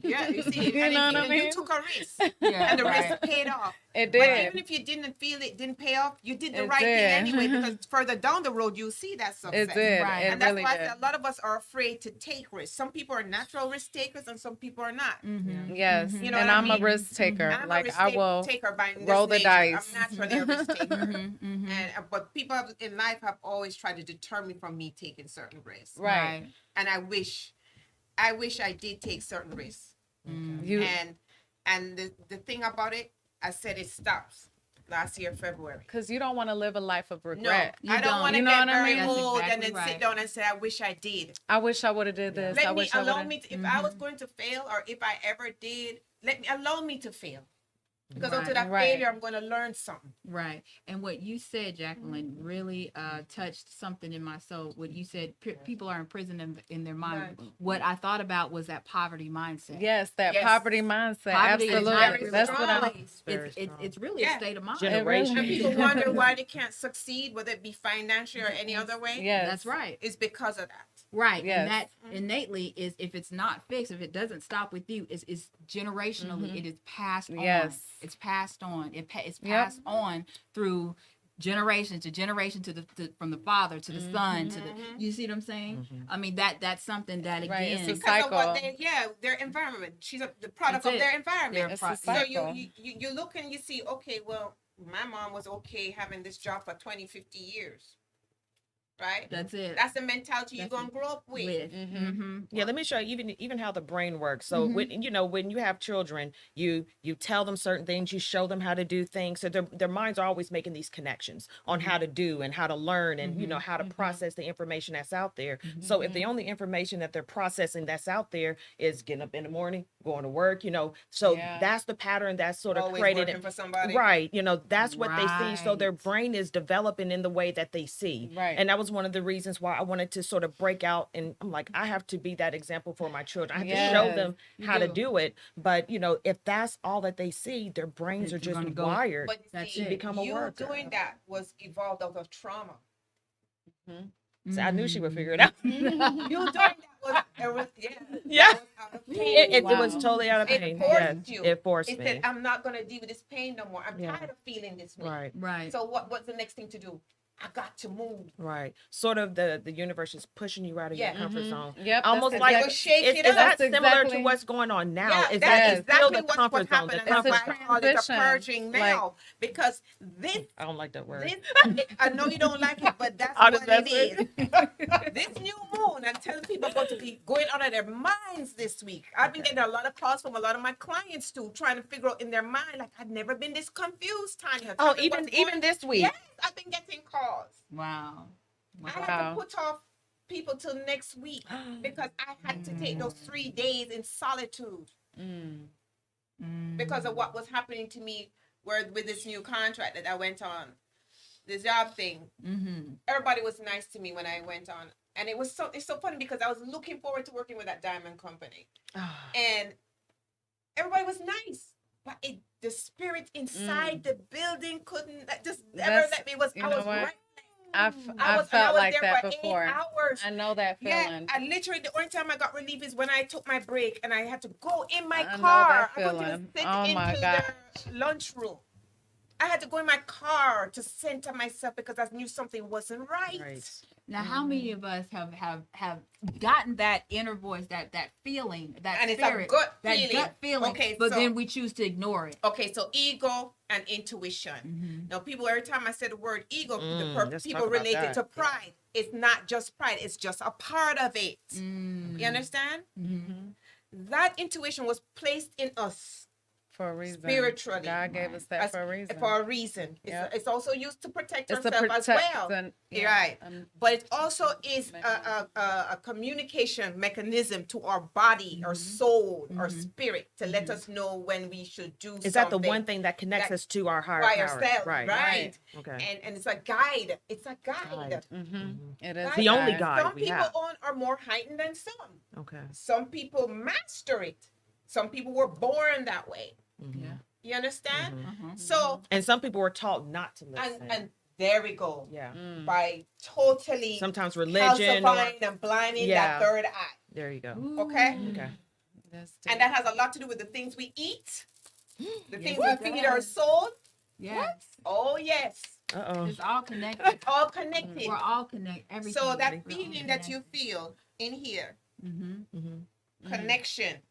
S2: Yeah, you see,
S4: You
S2: and,
S4: know
S2: if
S4: what I
S2: you,
S4: mean?
S2: you took a risk,
S3: Yeah.
S2: and the
S3: right.
S2: risk paid off.
S4: It
S2: But
S4: did.
S2: even if you didn't feel it didn't pay off, you did the
S4: It
S2: right thing
S4: did.
S2: anyway, because further down the road you'll see that success.
S4: It did.
S3: Right.
S4: It
S2: And that's
S4: really
S2: why I
S4: did.
S2: said a lot of us are afraid to take risks. Some people are natural risk takers, and some people are not.
S4: Yes,
S2: You know
S4: and
S2: what I
S4: I'm
S2: mean?
S4: a risk taker.
S2: I'm a
S4: Like
S2: risk
S4: I will
S2: taker by
S4: roll the
S2: nature.
S4: dice.
S2: I'm naturally a risk taker.
S3: Mm-hmm.
S2: And but people in life have always tried to deter me from me taking certain risks.
S4: right.
S2: And I wish I did take certain risks.
S4: You
S2: And the thing about it, I said it stops last year February.
S4: because you don't want to live a life of
S2: No,
S4: regret.
S2: I don't want to
S4: You know
S2: get
S4: what I
S2: very
S4: mean?
S3: That's
S2: old and
S3: exactly
S2: then sit
S3: right.
S2: down and say, I wish I did.
S4: I wish I would have did this. I
S2: Let me
S4: wish I
S2: allow
S4: would
S2: me to, if I was going to fail, or if I ever did, allow me to fail. Because
S3: Right.
S2: after that
S4: Right.
S2: failure, I'm going to learn something.
S3: Right. And what you said, Jacqueline, really touched something in my soul. What you said, people are in prison in their mind.
S2: Right.
S3: What I thought about was that poverty mindset.
S4: Yes, that
S2: Yes.
S4: poverty mindset.
S3: Poverty is
S4: Absolutely.
S3: very
S4: That's what
S2: strong.
S4: I'm.
S3: It's really
S2: Yeah.
S3: a state of mind.
S1: Generation.
S2: And people wonder why they can't succeed, whether it be financially or any other way.
S4: Yes.
S3: That's right.
S2: It's because of that.
S3: Right.
S4: Yes.
S3: And that innately is, if it's not fixed, if it doesn't stop with you, is generationally, it is passed on.
S4: Yes.
S3: It's passed on. It's
S4: Yep.
S3: passed on through generation to generation from the father to the son to the, you see what I'm saying? I mean, that's something that again,
S4: Right, it's a
S2: Because of what
S4: cycle.
S2: their environment. She's the product
S3: That's
S2: of
S3: it.
S2: their environment.
S4: It's a
S2: So
S4: cycle.
S2: you look and you see, okay, well, my mom was okay having this job for 20, 50 years. Right?
S3: that's it.
S2: That's the mentality you're
S3: That's
S2: going to grow up with.
S3: with.
S1: Yeah, let me show you even how the brain works. So when when you have children, you tell them certain things, you show them how to do things. So their minds are always making these connections on how to do and how to learn and how to process the information that's out there. So if the only information that they're processing that's out there is getting up in the morning, going to work, so
S4: Yeah.
S1: that's the pattern that's sort of
S2: Always
S1: created.
S2: working for somebody.
S1: Right. That's what they see. So their
S3: Right.
S1: brain is developing in the way that they see.
S4: Right.
S1: And that was one of the reasons why I wanted to sort of break out. And I'm like, I have to be that example for my children. I have to show
S4: Yes,
S1: them
S3: you
S1: how to
S3: do.
S1: do it. But, if that's all that they see, their brains are
S3: They're
S1: just
S3: gonna go-
S1: wired.
S2: But you
S3: That's
S2: see,
S3: it.
S1: Become a
S2: you
S1: worker.
S2: doing that was evolved out of trauma.
S1: So I knew she would
S3: Mm.
S1: figure it out.
S2: You doing that was, yeah.
S1: Yeah.
S2: That was out of pain.
S1: It was
S3: Wow.
S1: totally out of
S2: It
S1: pain.
S2: forced
S1: Yes,
S2: you.
S1: it forced
S2: It
S1: me.
S2: said, I'm not going to deal with this pain no more. I'm
S1: Yeah.
S2: tired of feeling this way.
S1: Right.
S3: Right.
S2: So what's the next thing to do? I got to move.
S1: Right. Sort of the universe is pushing you out of
S2: Yeah.
S1: your comfort zone.
S4: Yep.
S1: Almost
S4: that's
S1: like
S2: It was shaking
S1: is
S2: up.
S1: that
S4: That's
S1: similar to
S4: exactly-
S1: what's going on now?
S2: Yeah,
S1: Is
S2: that's
S1: that is still
S2: exactly
S1: the
S2: what's
S1: comfort zone?
S2: happening.
S1: The
S2: And that's
S1: comfort
S2: why
S1: zone.
S2: I call it a
S4: transition.
S2: purging now. Because this,
S1: I don't like that word.
S2: I know you don't like it, but that's
S1: I'll
S2: what
S1: just
S2: it
S1: mess
S2: is. This new moon, I'm telling people about to be going out of their minds this week. I've been getting a lot of calls from a lot of my clients too, trying to figure out in their mind, like, I've never been this confused, Tanya.
S1: Oh,
S2: Tell me what's
S1: even
S2: going-
S1: this week.
S2: Yes, I've been getting calls.
S3: Wow.
S2: I had
S4: Wow.
S2: to put off people till next week because I had to take those 3 days in solitude
S4: Mm.
S2: because of what was happening to me with this new contract that I went on, the job thing.
S3: Mm-hmm.
S2: Everybody was nice to me when I went on, and it's so funny because I was looking forward to working with that diamond company, and everybody was nice, but the spirit inside the building couldn't just never
S4: That's-
S2: let me. I was
S4: what?
S2: I
S4: I
S2: was
S4: felt like
S2: there
S4: that
S2: for
S4: before.
S2: 8 hours.
S4: I know that
S2: Yeah,
S4: feeling.
S2: I literally, the only time I got relief is when I took my break and I had to go in my
S4: I know
S2: car.
S4: that
S2: I couldn't even
S4: feeling.
S2: sit
S4: Oh my
S2: into
S4: gosh.
S2: the lunchroom. I had to go in my car to center myself because I knew something wasn't right.
S1: Right.
S3: Now, how many of us have gotten that inner voice, that feeling, that
S2: And it's a
S3: spirit,
S2: gut
S3: that
S2: feeling.
S3: gut feeling,
S2: Okay,
S3: but
S2: so-
S3: then we choose to ignore it?
S2: Okay, so ego and intuition.
S3: Mm-hmm.
S2: Now, people, every time I say the word ego,
S1: Let's
S2: people
S1: talk about
S2: relate it
S1: that.
S2: to pride. It's not just pride, it's just a part of it.
S3: Mm-hmm.
S2: You understand?
S3: Mm-hmm.
S2: That intuition was placed in us
S4: For a reason.
S2: spiritually.
S4: God gave us that
S2: as-
S4: for a reason.
S2: For a reason.
S4: Yep.
S2: It's also used to protect
S4: It's a
S2: ourselves as well.
S4: protection.
S2: Right. But it also is a communication mechanism to our body, our soul, our
S3: Mhm.
S2: spirit to let us know when we should do something.
S1: Is that the one thing that connects
S2: that-
S1: us to our higher
S2: by
S1: power?
S2: ourselves? Right.
S1: Okay.
S2: And it's a guide. It's a guide.
S1: Guide.
S4: Mm-hmm. It is
S2: Guide.
S1: The only
S4: God.
S1: guide
S2: Some
S1: we
S2: people
S1: have.
S2: are more heightened than some.
S1: Okay.
S2: Some people master it. Some people were born that way.
S1: Mhm.
S3: Yeah.
S2: You understand?
S1: Mhm.
S3: Uh-huh.
S2: So,
S1: And some people were taught not to listen.
S2: and there we go.
S1: yeah.
S4: Mm.
S2: By totally
S1: Sometimes religion. Or,
S2: calcifying and blinding
S1: Yeah.
S2: that third eye.
S1: there you go.
S2: Okay?
S1: Okay.
S4: That's
S2: And that has a lot to do with the things we eat, the
S3: Yes,
S2: things
S3: it
S2: we feed our
S3: does.
S2: soul.
S3: Yes.
S2: Oh, yes.
S1: Uh-oh.
S3: It's all connected.
S2: It's all connected.
S3: We're all connected. Everything.
S2: So that feeling that you feel in here,
S3: Mm-hmm.
S1: Mm-hmm.
S2: connection,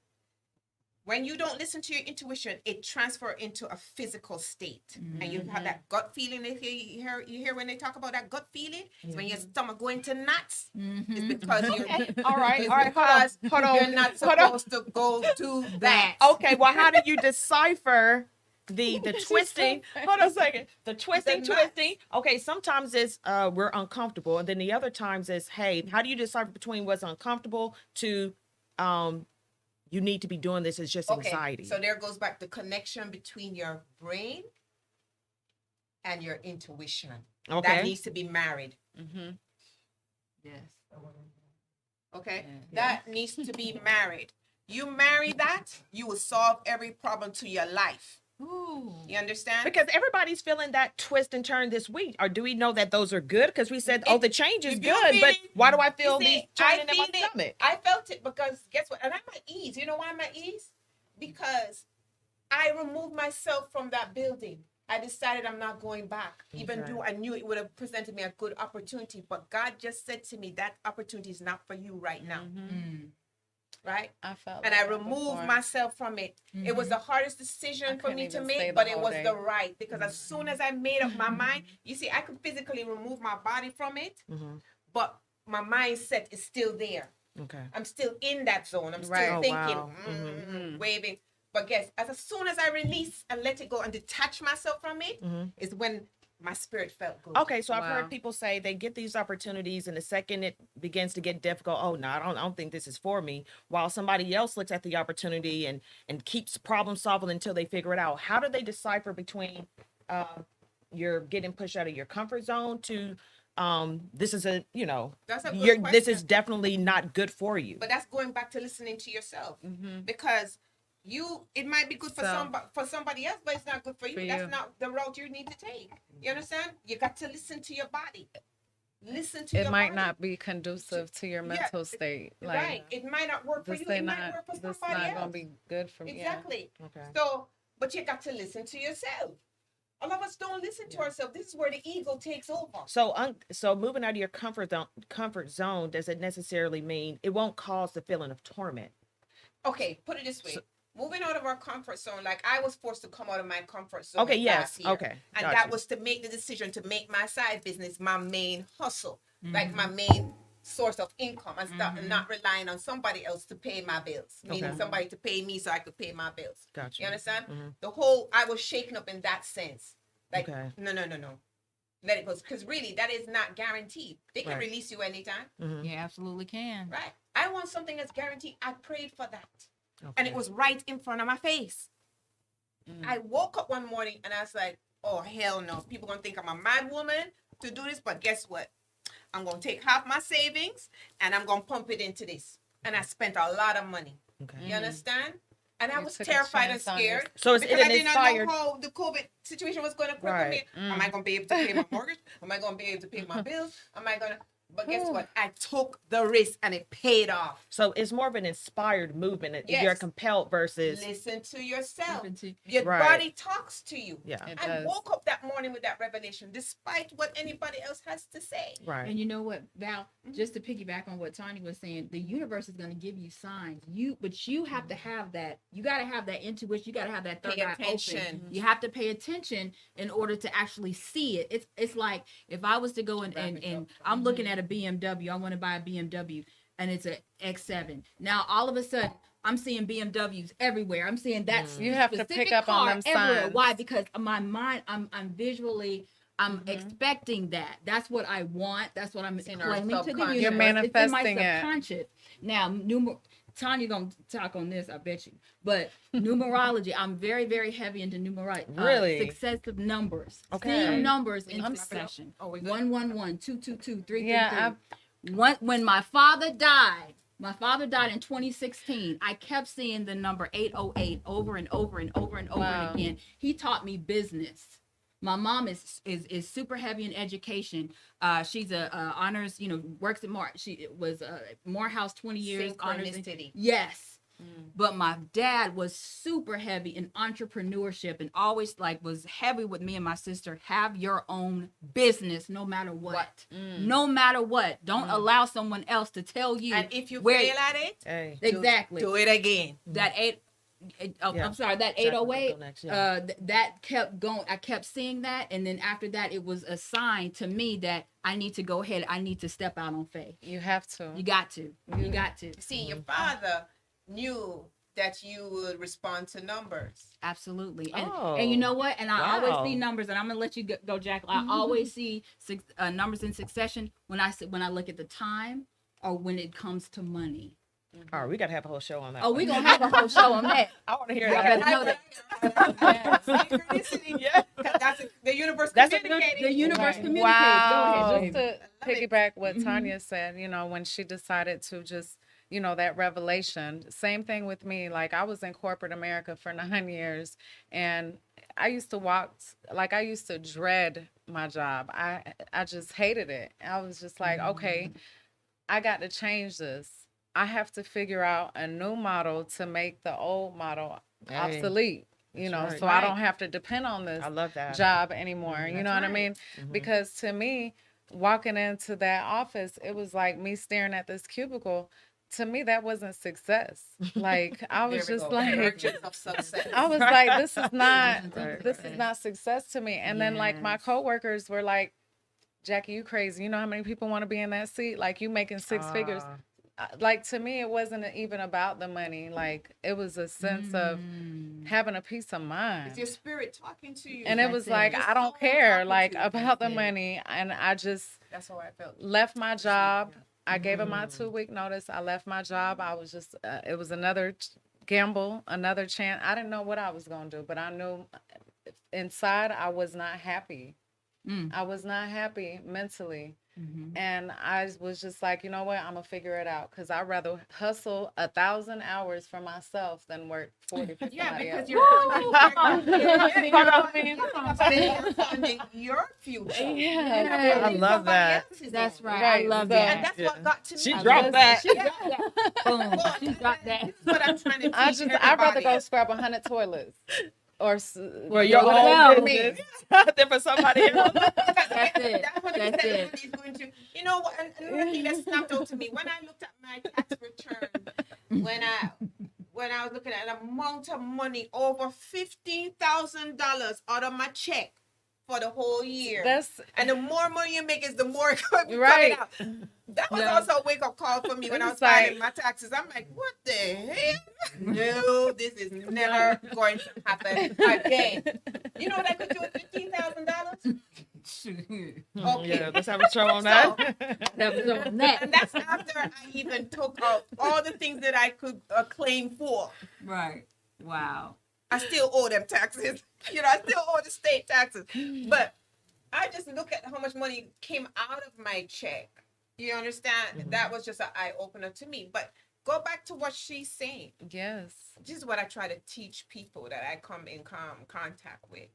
S2: when you don't listen to your intuition, it transfers into a physical state. And you have that gut feeling. If you hear when they talk about that gut feeling, it's when your stomach going to knots.
S3: Mm-hmm.
S2: It's because you're
S1: All right.
S2: it's
S1: All right. Hold on.
S2: because
S1: Hold on.
S2: you're not
S1: Hold on.
S2: supposed to go do that.
S1: Okay. Well, how do you decipher the twisting? Hold on a second. The twisting. Okay. Sometimes it's we're uncomfortable, and then the other times is, hey, how do you decipher between what's uncomfortable to you need to be doing this? It's just anxiety.
S2: So there goes back the connection between your brain and your intuition.
S1: Okay.
S2: That needs to be married.
S4: Mm-hmm.
S3: Yes.
S2: Okay.
S3: Yeah.
S2: That needs to be married. You marry that, you will solve every problem to your life.
S3: Ooh.
S2: You understand?
S1: Because everybody's feeling that twist and turn this week. Or do we know that those are good? Because we said, oh, the change is
S2: if you're
S1: good, but
S2: feeling-
S1: why do I feel
S2: You see,
S1: these turning in my
S2: feel it.
S1: stomach?
S2: I felt it because guess what? And I'm at ease. You know why I'm at ease? Because I removed myself from that building. I decided I'm not going back, even
S1: Okay.
S2: though I knew it would have presented me a good opportunity. But God just said to me, that opportunity is not for you right now,
S3: Mm.
S2: right?
S4: I felt
S2: And
S4: like
S2: I
S4: that
S2: removed
S4: before.
S2: myself from it. It was
S3: Mhm.
S2: the hardest decision
S4: I
S2: for
S4: couldn't
S2: me to
S4: even stay
S2: make,
S4: the
S2: but it
S4: whole
S2: was
S4: day.
S2: the right, because as soon as I made up my mind, you see, I could physically remove my body from it,
S1: Mhm.
S2: but my mindset is still there.
S1: Okay.
S2: I'm still in that zone. I'm still
S4: Right.
S1: Oh,
S2: thinking,
S1: wow. Mhm.
S2: waving. But guess, as soon as I release and let it go and detach myself from it,
S1: Mhm.
S2: is when my spirit felt good.
S1: Okay, so I've
S4: Wow.
S1: heard people say they get these opportunities, and the second it begins to get difficult, oh no, I don't think this is for me. While somebody else looks at the opportunity and keeps problem solving until they figure it out. How do they decipher between you're getting pushed out of your comfort zone to this is a
S2: That's a good
S1: you're this is
S2: question.
S1: definitely not good for you.
S2: But that's going back to listening to yourself,
S4: Mm-hmm.
S2: because it might be good for
S4: So-
S2: somebody else, but it's not good for you.
S4: For
S2: That's
S4: you.
S2: not the route you need to take. You understand? You got to listen to your body. Listen to
S4: It
S2: your
S4: might
S2: body.
S4: not be conducive to your
S2: Yeah,
S4: mental state. Like,
S2: Right. It might not work for
S4: this
S2: you.
S4: ain't
S2: It might
S4: not,
S2: work for
S4: this
S2: somebody
S4: not
S2: else.
S4: gonna be good for me.
S2: Exactly.
S1: Okay.
S2: So, but you got to listen to yourself. A lot of us don't listen to ourselves. This is where the ego takes over.
S1: So moving out of your comfort zone doesn't necessarily mean it won't cause the feeling of torment.
S2: Okay, put it this way.
S1: So-
S2: Moving out of our comfort zone, like I was forced to come out of my comfort zone.
S1: Okay, yes.
S2: last year.
S1: Okay.
S2: And
S1: got
S2: that
S1: you.
S2: was to make the decision to make my side business my main hustle,
S3: Mm-hmm.
S2: like my main source of income, and start not relying on somebody else to pay my bills, meaning
S1: Okay.
S2: somebody to pay me so I could pay my bills.
S1: Got you.
S2: You understand?
S1: Mhm.
S2: I was shaken up in that sense. Like,
S1: Okay.
S2: no. Let it go. Because really, that is not guaranteed. They can
S1: Right.
S2: release you anytime,
S1: Mhm.
S3: You absolutely can.
S2: right? I want something that's guaranteed. I prayed for that.
S1: Okay.
S2: And it was right in front of my face.
S4: Mm.
S2: I woke up one morning and I was like, oh, hell no. People going to think I'm a mad woman to do this. But guess what? I'm going to take half my savings and I'm going to pump it into this. And I spent a lot of money.
S1: Okay.
S2: You understand? And I
S4: You
S2: was
S4: took a
S2: terrified and
S4: chance on
S2: scared.
S1: So it's
S2: because
S1: it
S2: I did not
S1: inspired.
S2: know how the COVID situation was going to cripple me.
S1: Right.
S2: Am I going to be able to pay my mortgage? Am I going to be able to pay my bills? Am I going to? But guess what? I took the risk and it paid off.
S1: So it's more of an inspired movement.
S2: Yes.
S1: You're compelled versus
S2: Listen to yourself.
S3: Listen to-
S2: Your
S1: Right.
S2: body talks to you.
S1: yeah.
S4: It
S2: I
S4: does.
S2: woke up that morning with that revelation, despite what anybody else has to say.
S1: Right.
S3: And you know what, Val, just to piggyback on what Tanya was saying, the universe is going to give you signs. But you have to have that. You got to have that intuition. You got to have that third
S2: Pay
S3: eye
S2: attention.
S3: open. You have to pay attention in order to actually see it. It's like if I was to go and I'm looking at a BMW, I want to buy a BMW, and it's a X7. Now all of a sudden, I'm seeing BMWs everywhere. I'm seeing that
S4: You have to
S3: specific
S4: pick up on
S3: car
S4: them
S3: everywhere.
S4: signs.
S3: Why? Because my mind, I'm visually. I'm expecting that. That's what I want. That's what I'm
S2: in our
S3: claiming to the
S2: subconscious.
S3: universe.
S4: You're manifesting
S3: it's in my
S4: it.
S3: subconscious. Now, Tanya gonna talk on this, I bet you. But numerology, I'm very, very heavy into numerology.
S1: Really?
S3: Successive numbers.
S1: Okay.
S3: Seeing numbers in
S4: I'm
S3: succession.
S2: Oh, we good?
S3: 111, 222, 333.
S4: Yeah,
S3: When my father died in 2016. I kept seeing the number 808 over and over and over and over
S4: Wow.
S3: and again. He taught me business. My mom is super heavy in education. She's a honors, works at she was Morehouse 20 years. Honors.
S2: Synchronicity.
S3: Yes. But my dad was super heavy in entrepreneurship and always was heavy with me and my sister. Have your own business no matter what. No matter what. Don't allow someone else to tell you.
S2: And if you
S3: where-
S2: fail at it,
S1: Hey.
S3: exactly.
S2: do it again.
S3: That
S1: Yeah.
S3: I'm sorry, that
S1: Jacqueline,
S3: 808,
S1: go next, yeah.
S3: that kept going. I kept seeing that. And then after that, it was a sign to me that I need to go ahead. I need to step out on faith.
S4: you have to.
S3: You got to. You got to.
S2: See, your father knew that you would respond to numbers.
S3: Absolutely. And
S1: Oh,
S3: and you know what? And I always
S1: wow.
S3: see numbers, and I'm gonna let you go, Jack. I always see numbers in succession when I look at the time or when it comes to money.
S1: All right, we got to have a whole show on that.
S3: Oh,
S1: one.
S3: we're gonna have a whole show on that.
S1: I want to hear
S3: Y'all
S1: that.
S3: better know that.
S2: Synchronicity.
S1: Yeah.
S2: That's the universe
S1: That's a
S2: communicating.
S3: The universe
S1: Right.
S3: communicates.
S4: Wow.
S3: Go ahead,
S4: Just
S3: baby.
S4: to piggyback what Tanya said, when she decided to just, that revelation, same thing with me. Like I was in corporate America for 9 years and I used to dread my job. I just hated it. I was just like, okay, I got to change this. I have to figure out a new model to make the old model
S1: Hey,
S4: obsolete,
S1: that's right.
S4: so I don't have to depend on this
S1: I love that.
S4: job anymore. You know what I
S2: right.
S4: mean? Because to me, walking into that office, it was like me staring at this cubicle. To me, that wasn't success. Like I was
S2: There we
S4: just
S2: go.
S4: like,
S2: Virtues of success.
S4: I was like, this is not,
S1: Right.
S4: this is not success to me. And then like my
S3: Yes.
S4: coworkers were like, Jackie, you crazy. You know how many people want to be in that seat? Like you making six figures. like to me, it wasn't even about the money. Like it was a sense of having a peace of mind.
S2: It's your spirit talking to you.
S4: And it was like,
S2: Your
S4: I don't
S2: soul
S4: care
S2: talking
S4: like
S2: to you.
S4: about the
S3: That's it.
S4: money. And I just
S2: That's how I felt.
S4: left my job. I gave him my 2-week notice. I left my job. I was just, it was another gamble, another chance. I didn't know what I was going to do, but I knew inside I was not happy. I was not happy mentally. And I was just like, you know what? I'm going to figure it out. Because I'd rather hustle 1,000 hours for myself than work 40 for
S2: Yeah,
S4: somebody
S2: because
S4: else.
S2: you're funding your future.
S4: Yeah.
S1: I love that.
S3: That's right.
S4: Right,
S3: I love
S4: so-
S3: that.
S2: And that's what got to me.
S1: She
S3: I
S1: dropped
S3: love
S1: that.
S3: She dropped that. Boom.
S2: Well,
S3: She dropped that.
S2: This is what I'm trying to teach
S4: I'd rather
S2: everybody.
S4: go scrub 100 toilets. Or
S1: Well, your
S4: do
S1: own
S4: whatever.
S1: business than for somebody else.
S3: That's it.
S2: That's what
S3: That's
S2: he said
S3: it.
S2: he's going to. You know what? Another thing that snapped out to me when I looked at my tax return, when I was looking at an amount of money over $15,000 out of my check for the whole year. And the more money you make is the more it could be
S4: Right.
S2: coming out. That was
S3: Yeah.
S2: also a wake up call for me when I was
S4: It's like-
S2: filing my taxes. I'm like, what the hell? No, this is never going to happen again. You know what I could do with $15,000? Okay.
S1: Yeah, let's have a show on that.
S3: That was on that.
S2: And that's after I even took out all the things that I could claim for.
S3: Right. Wow.
S2: I still owe them taxes. You know, I still owe the state taxes. But I just look at how much money came out of my check. You understand? That was just an eye opener to me. But go back to what she's saying.
S4: Yes.
S2: This is what I try to teach people that I come in contact with.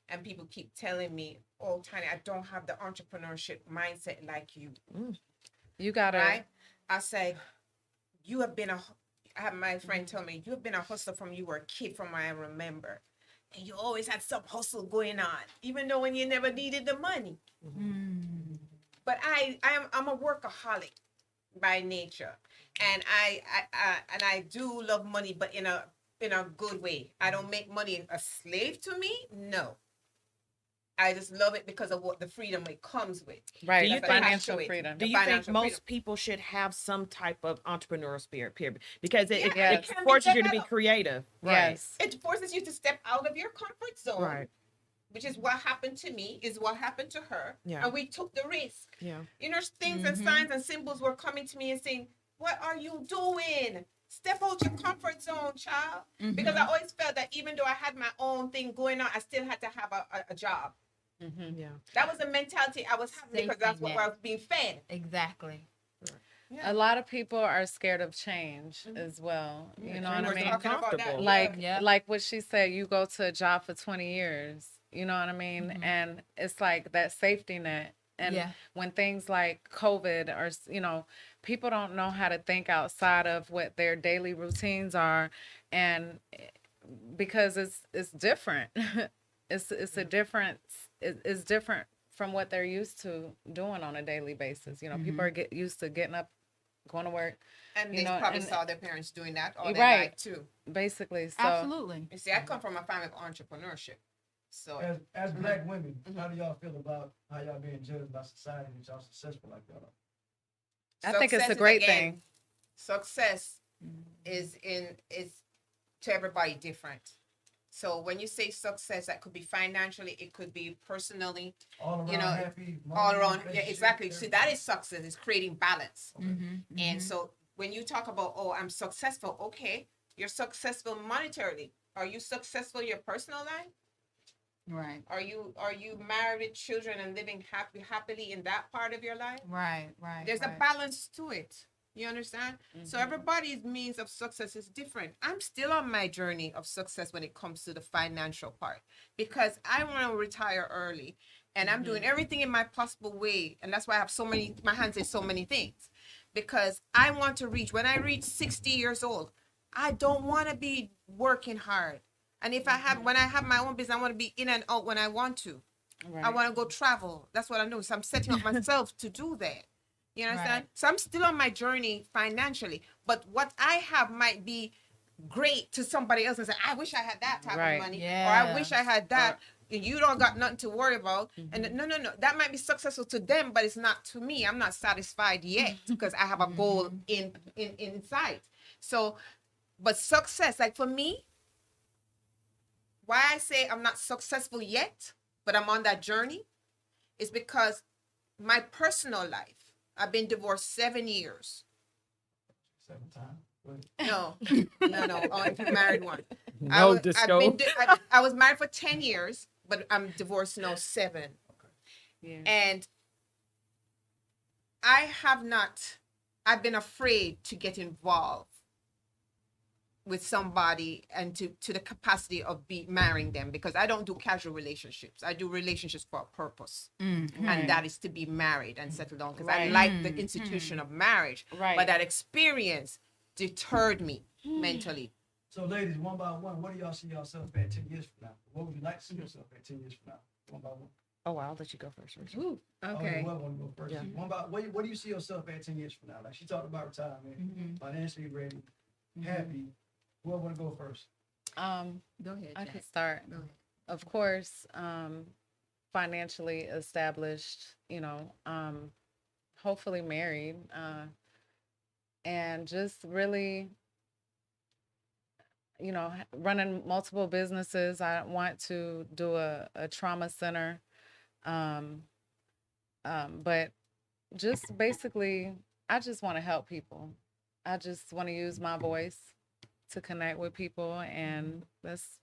S2: And people keep telling me, oh, Tanya, I don't have the entrepreneurship mindset like you.
S4: You gotta.
S2: Right? I say, you have been I have my friend tell me, you have been a hustler from you were a kid, from what I remember. And you always had some hustle going on, even though when you never needed the money. But I'm a workaholic by nature. And I do love money, but in a good way. I don't make money a slave to me. No. I just love it because of what the freedom it comes with.
S4: Right.
S1: Do you
S4: the
S1: think-
S4: financial freedom.
S1: Do you think
S2: financial
S1: most
S2: freedom.
S1: people should have some type of entrepreneurial spirit, period? Because it
S4: Yes.
S2: can be
S1: forces you to be
S2: developed.
S1: creative.
S4: Yes.
S2: It forces you to step out of your comfort zone.
S1: Right.
S2: Which is what happened to me, is what happened to her.
S1: Yeah.
S2: And we took the risk.
S1: Yeah.
S2: You know, things and signs and symbols were coming to me and saying, what are you doing? Step out your comfort zone, child. Because I always felt that even though I had my own thing going on, I still had to have a job.
S1: Yeah.
S2: That was the mentality I was having because that's what I was being fed.
S3: Exactly.
S4: A lot of people are scared of change as well. You know what
S2: We
S4: I
S2: were
S4: mean?
S2: talking about that,
S1: Comfortable.
S2: yeah.
S4: Like what she said, you go to a job for 20 years, you know what I mean? And it's like that safety net. And
S3: Yeah.
S4: when things like COVID or, you know, people don't know how to think outside of what their daily routines are. And because it's different, it's a difference. It's different from what they're used to doing on a daily basis. You know, people are used to getting up, going to work,
S2: And
S4: You
S2: they
S4: know,
S2: probably
S4: and-
S2: saw their parents doing that all their
S4: Right.
S2: life too.
S4: basically. So
S3: Absolutely.
S2: You see, I come from a family of entrepreneurship. So
S5: As black women, how do y'all feel about how y'all being judged by society that y'all successful like y'all are?
S4: I think it's a
S2: success is,
S4: great
S2: again,
S4: thing.
S2: Success is to everybody different. So when you say success, that could be financially, it could be personally,
S5: All around
S2: You know,
S5: happy,
S2: all
S5: money,
S2: around. Yeah,
S5: relationship,
S2: exactly. See, that is success. It's creating balance.
S3: Mm-hmm.
S2: And so when you talk about, oh, I'm successful, okay, you're successful monetarily. Are you successful in your personal life?
S3: Right.
S2: Are you married with children and living happily in that part of your life?
S3: Right. Right.
S2: There's
S3: right.
S2: a balance to it. You understand? So everybody's means of success is different. I'm still on my journey of success when it comes to the financial part because I want to retire early and I'm doing everything in my possible way. And that's why I have my hands in so many things because I want to reach, when I reach 60 years old, I don't want to be working hard. And when I have my own business, I want to be in and out when I want to. I want to go travel. That's what I'm doing. So I'm setting up myself to do that. You understand?
S3: Right.
S2: So I'm still on my journey financially, but what I have might be great to somebody else and say, I wish I had that type
S4: Right.
S2: of money, or
S3: Yeah.
S2: I wish I had that. You don't got nothing to worry about. And no, that might be successful to them, but it's not to me. I'm not satisfied yet because I have a goal in sight. So, but success, like for me, why I say I'm not successful yet, but I'm on that journey, is because my personal life, I've been divorced 7 years.
S5: 7 times.
S2: No, only married one.
S1: No, Disco.
S2: I was married for 10 years, but I'm divorced now 7.
S4: Yeah.
S2: And I've been afraid to get involved with somebody and to the capacity of marrying them, because I don't do casual relationships. I do relationships for a purpose. And that is to be married and settle down, because I like the institution of marriage.
S4: Right.
S2: But that experience deterred me mentally.
S5: So, ladies, one by one, what do y'all see yourself at 10 years from now? What would you like to see yourself at 10 years from now? One by one.
S1: Oh, I'll let you go first. Rachel.
S3: Ooh,
S5: Oh,
S3: okay.
S5: whoever want to go first.
S1: Yeah.
S5: One by what do you see yourself at 10 years from now? Like she talked about retirement, financially ready, happy. Whoever want to go first?
S3: Go ahead,
S4: I
S3: Jack.
S4: could start.
S3: Go ahead.
S4: Of course, financially established, hopefully married, and just really, running multiple businesses. I want to do a trauma center, but just basically, I just want to help people. I just want to use my voice to connect with people, and that's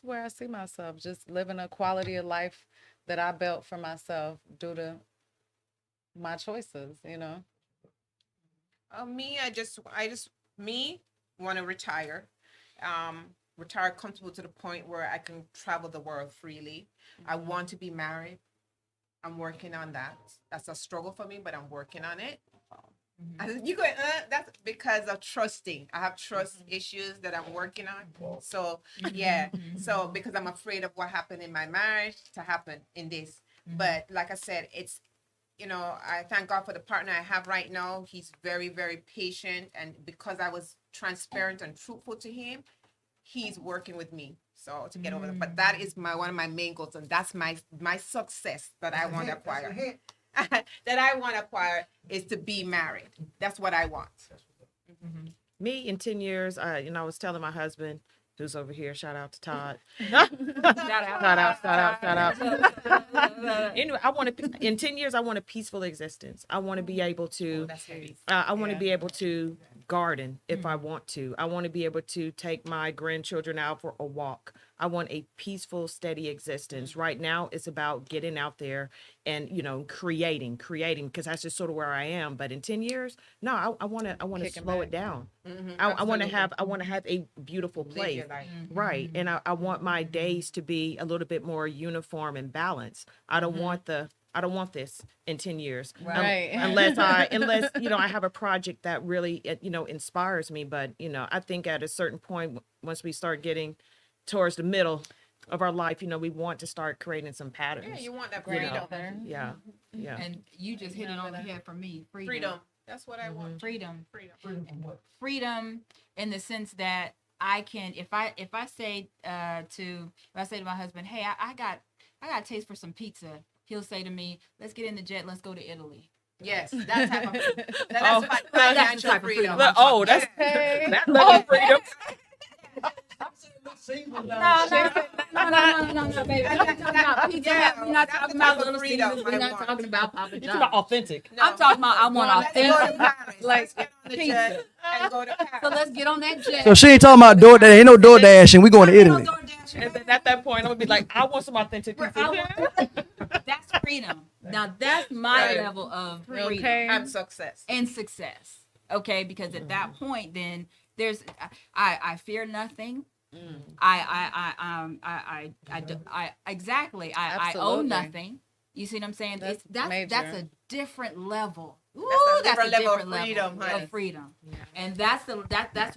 S4: where I see myself, just living a quality of life that I built for myself due to my choices.
S2: Me want to retire. Retire comfortable to the point where I can travel the world freely. I want to be married. I'm working on that. That's a struggle for me, but I'm working on it. You go, that's because of trusting. I have trust issues that I'm working on. So yeah. So because I'm afraid of what happened in my marriage to happen in this. But like I said, it's, I thank God for the partner I have right now. He's very, very patient. And because I was transparent and truthful to him, he's working with me. So to get over that. But that is one of my main goals. And that's my success that I want to acquire. That I want to acquire is to be married. That's what I want.
S1: Me in 10 years, I was telling my husband, who's over here, shout out to Todd. Shout out. Anyway, in 10 years, I want a peaceful existence. I want to be able to, I want to be able to garden if I want to. I want to be able to take my grandchildren out for a walk. I want a peaceful, steady existence. Right now, it's about getting out there and, creating, because that's just sort of where I am. But in 10 years, no, I want to slow it down. I want to have a beautiful place. Right. And I want my days to be a little bit more uniform and balanced. I don't want this in 10 years.
S4: Right.
S1: Unless I have a project that really, inspires me. But, I think at a certain point, once we start getting towards the middle of our life, we want to start creating some patterns.
S2: Yeah, you want that
S1: you
S2: freedom.
S1: know? Yeah.
S3: And you just hit it on the head for me.
S2: Freedom. That's what I want.
S3: Freedom.
S5: Freedom from what?
S3: Freedom in the sense that I can, if I say to my husband, hey, I got a taste for some pizza. He'll say to me, let's get in the jet, let's go to Italy.
S2: Yes, that type of that's financial
S3: type of
S2: freedom.
S3: freedom.
S1: Oh, that's that level of freedom.
S3: No, baby. We're not talking about pizza.
S2: Yeah,
S3: We're not
S2: that's
S3: talking
S2: the type
S3: about
S2: of
S3: little
S2: freedom
S3: Caesars. We're
S2: I
S3: not
S2: want.
S3: talking about Papa
S1: You're talking about
S3: John's.
S1: authentic.
S2: No.
S3: I'm talking about I want
S2: Let's go to
S3: authentic.
S2: Paris.
S3: Like
S2: Let's get on the
S3: pizza.
S2: jet and go to Paris.
S3: So let's get on that jet.
S5: So she ain't talking about DoorDash. Ain't no DoorDash, and we going to Italy.
S1: And then at that point, I'm gonna be like, I want some authentic pizza.
S3: That's freedom. Now that's my
S2: Right.
S3: level of freedom
S4: Okay.
S2: I'm success.
S3: and success. Okay, because at that point, then there's I fear nothing. I exactly. I owe
S4: Absolutely.
S3: nothing. You see what I'm saying?
S4: That's
S3: That's
S4: major.
S3: a different level. Ooh,
S2: That's a different level of freedom,
S3: level
S2: honey.
S3: of freedom. And that's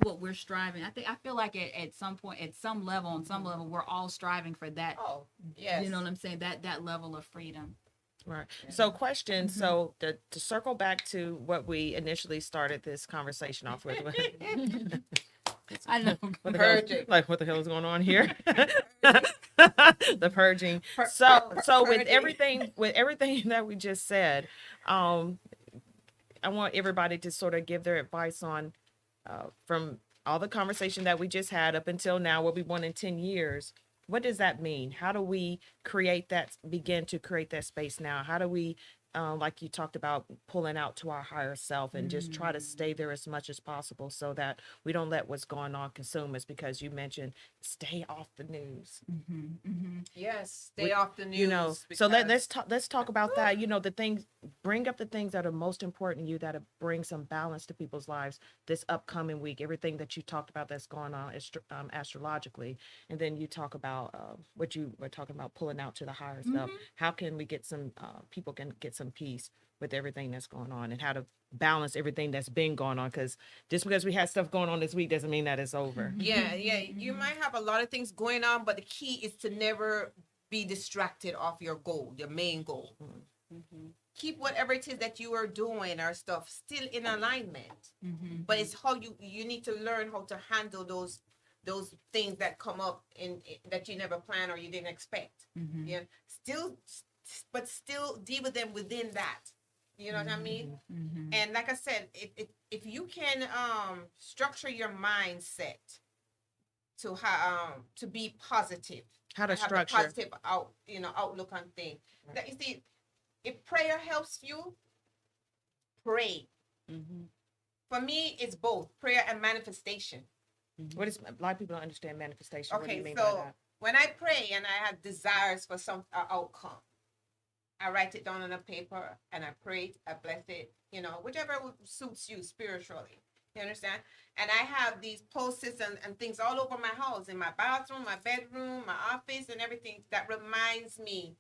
S3: what we're striving. I feel like at some point, at some level, on some level, we're all striving for that.
S2: Oh, yes.
S3: You know what I'm saying? That level of freedom.
S1: Right. So question, so to circle back to what we initially started this conversation off with.
S3: I know.
S1: What the hell,
S2: Heard you.
S1: like what the hell is going on here? The purging.
S2: Pur-
S1: So with
S2: purging.
S1: everything that we just said, um, I want everybody to sort of give their advice on from all the conversation that we just had up until now, what we want in 10 years. What does that mean? How do we begin to create that space now? How do we, like you talked about, pulling out to our higher self and just try to stay there as much as possible so that we don't let what's going on consume us? Because you mentioned stay off the news.
S2: Yes, stay
S1: We-
S2: off the news.
S1: You know, so
S2: because-
S1: let's talk about that. You know, the things, bring up the things that are most important to you, that bring some balance to people's lives this upcoming week. Everything that you talked about that's going on astrologically, and then you talk about what you were talking about, pulling out to the higher self. How can we get some people can get some peace with everything that's going on, and how to balance everything that's been going on? Because just because we had stuff going on this week doesn't mean that it's over.
S2: Yeah, you might have a lot of things going on, but the key is to never be distracted off your goal, your main goal. Keep whatever it is that you are doing or stuff still in alignment. But it's how you need to learn how to handle those things that come up in that you never planned or you didn't expect. Yeah, but still deal with them within that. You know what I mean? And like I said, if you can structure your mindset to be positive,
S1: How to
S2: have a
S1: structure.
S2: positive outlook on things. That you see, if prayer helps you, pray. For me, it's both prayer and manifestation.
S1: What is, a lot of people don't understand manifestation. What do you
S2: Okay,
S1: mean by
S2: so
S1: that?
S2: when I pray and I have desires for some outcome, I write it down on a paper and I pray it, I bless it, whichever suits you spiritually. You understand? And I have these post-its and things all over my house, in my bathroom, my bedroom, my office, and everything that reminds me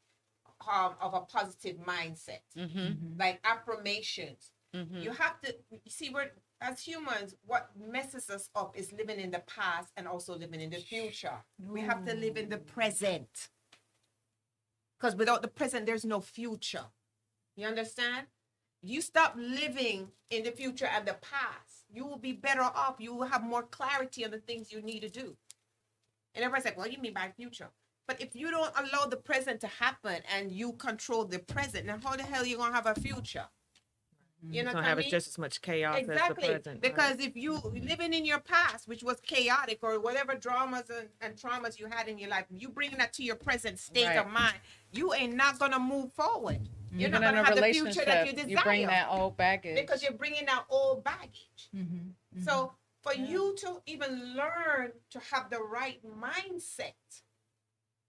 S2: of a positive mindset, like affirmations. You have to see, we're as humans, what messes us up is living in the past and also living in the future. We have to live in the present. Because without the present, there's no future. You understand? You stop living in the future and the past, you will be better off. You will have more clarity on the things you need to do. And everybody's like, what do you mean by future? But if you don't allow the present to happen and you control the present, then how the hell are you going to have a future? You know
S1: It's
S2: what
S1: gonna
S2: I
S1: have
S2: mean?
S1: just as much chaos as the
S2: Exactly,
S1: present.
S2: because if you living in your past, which was chaotic, or whatever dramas and traumas you had in your life, you bring that to your present state
S4: Right.
S2: of mind, you ain't not gonna move forward. You're
S4: Even
S2: not
S4: in
S2: gonna
S4: a
S2: have the future that you
S4: relationship,
S2: desire,
S4: you bring that old baggage.
S2: because you're bringing that old baggage. So for you to even learn to have the right mindset